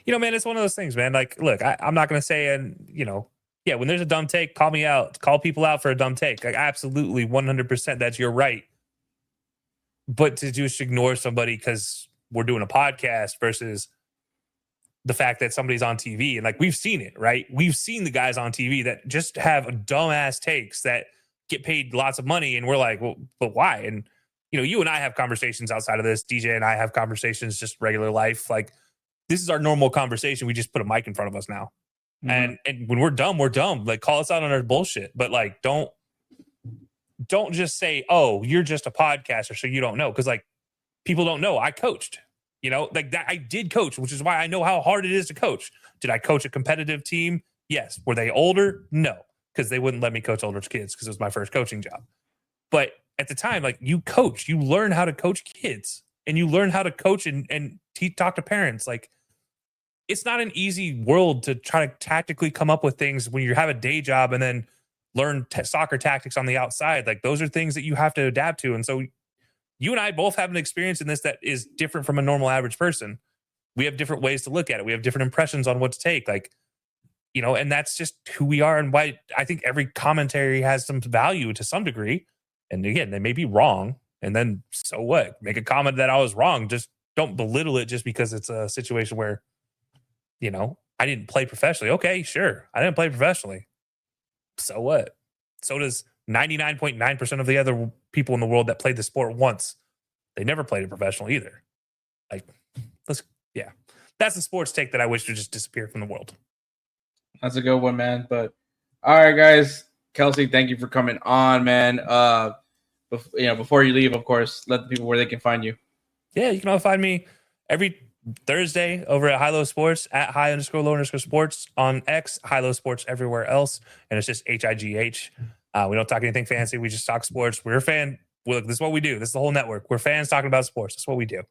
you know, man, it's one of those things, man. Like, look, I'm not gonna say, and you know, yeah, when there's a dumb take, call me out, call people out for a dumb take. Like, absolutely, 100%, that's your right. But to just ignore somebody because we're doing a podcast versus the fact that somebody's on TV, and like we've seen it, right? We've seen the guys on TV that just have dumbass takes that get paid lots of money, and we're like, well, but why? And you know, you and I have conversations outside of this. DJ and I have conversations, just regular life. Like, this is our normal conversation. We just put a mic in front of us now, and when we're dumb, we're dumb. Like, call us out on our bullshit, but like, don't just say, oh, you're just a podcaster, so you don't know, because like people don't know. I coached, you know, like that. I did coach, which is why I know how hard it is to coach. Did I coach a competitive team? Yes. Were they older? No. Because they wouldn't let me coach older kids because it was my first coaching job. But at the time, like, you coach, you learn how to coach kids, and you learn how to coach and talk to parents. Like, it's not an easy world to try to tactically come up with things when you have a day job and then learn soccer tactics on the outside. Like, those are things that you have to adapt to. And so you and I both have an experience in this that is different from a normal average person. We have different ways to look at it. We have different impressions on what to take. Like, you know, and that's just who we are, and why I think every commentary has some value to some degree. And again, they may be wrong, and then so what? Make a comment that I was wrong. Just don't belittle it just because it's a situation where, you know, I didn't play professionally. Okay, sure. I didn't play professionally. So what? So does 99.9% of the other people in the world that played the sport once. They never played it professional either. Like, that's the sports take that I wish would just disappear from the world. That's a good one, man. But all right, guys. Kelcey, thank you for coming on, man. Before you leave, of course, let the people where they can find you. Yeah, you can all find me every Thursday over at High-Low Sports, at high_low_sports on X, High-Low Sports everywhere else. And it's just HIGH. We don't talk anything fancy. We just talk sports. We're a fan. Look, this is what we do. This is the whole network. We're fans talking about sports. That's what we do.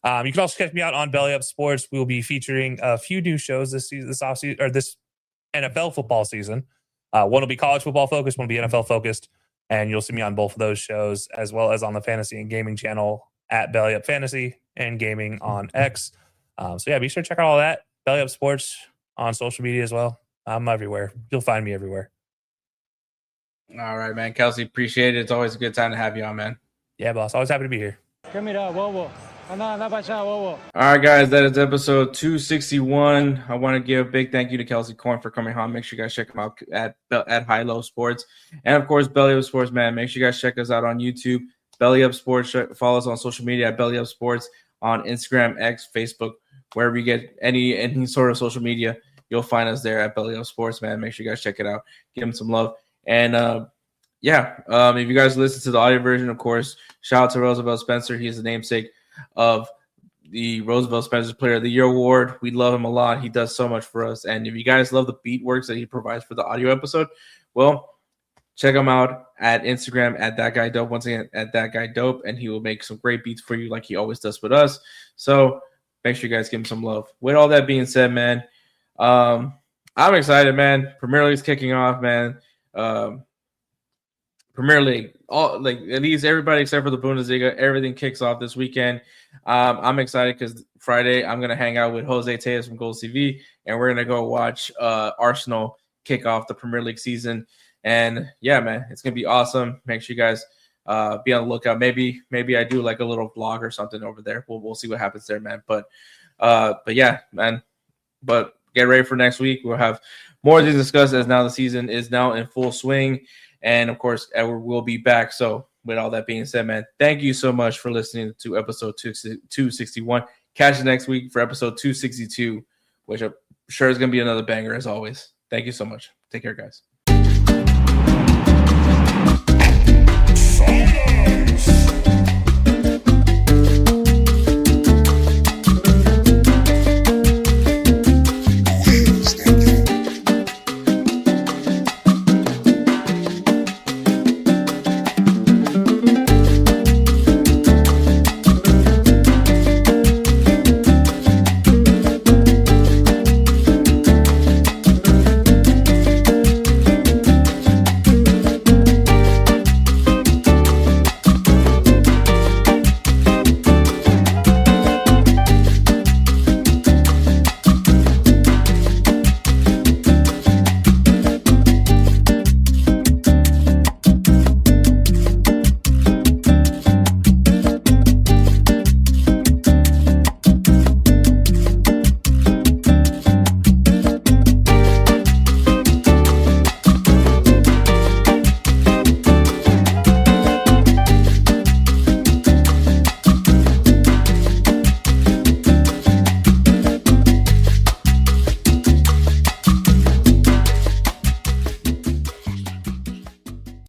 You can also check me out on Belly Up Sports. We'll be featuring a few new shows this season, this offseason, or this NFL football season. One will be college football focused, one will be NFL focused, and you'll see me on both of those shows, as well as on the fantasy and gaming channel at Belly Up Fantasy and Gaming on X. So yeah, be sure to check out all that. Belly Up Sports on social media as well. I'm everywhere. You'll find me everywhere. All right, man. Kelcey, appreciate it. It's always a good time to have you on, man. Yeah, boss. Always happy to be here. All right, guys, that is episode 261. I want to give a big thank you to Kelcey Coyne for coming on. Make sure you guys check him out at High-Low Sports. And, of course, Belly Up Sports, man. Make sure you guys check us out on YouTube, Belly Up Sports. Follow us on social media at Belly Up Sports on Instagram, X, Facebook, wherever you get any sort of social media, you'll find us there at Belly Up Sports, man. Make sure you guys check it out. Give them some love. And, if you guys listen to the audio version, of course, shout out to Roosevelt Spencer. He's the namesake of the Roosevelt Spencer Player of the Year award. We love him a lot. He does so much for us. And if you guys love the beat works that he provides for the audio episode, well, check him out at Instagram at that guy dope. Once again, at that guy dope, and he will make some great beats for you like he always does with us. So make sure you guys give him some love. With all that being said, man, I'm excited, man. Premier League's kicking off, man. Premier League, at least everybody except for the Bundesliga, everything kicks off this weekend. I'm excited because Friday I'm gonna hang out with Jose Tejas from Gold TV, and we're gonna go watch Arsenal kick off the Premier League season. And yeah, man, it's gonna be awesome. Make sure you guys be on the lookout. Maybe I do like a little vlog or something over there. We'll see what happens there, man. But yeah, man. But get ready for next week. We'll have more to discuss as now the season is now in full swing. And, of course, Edward will be back. So, with all that being said, man, thank you so much for listening to episode 261. Catch you next week for episode 262, which I'm sure is going to be another banger as always. Thank you so much. Take care, guys.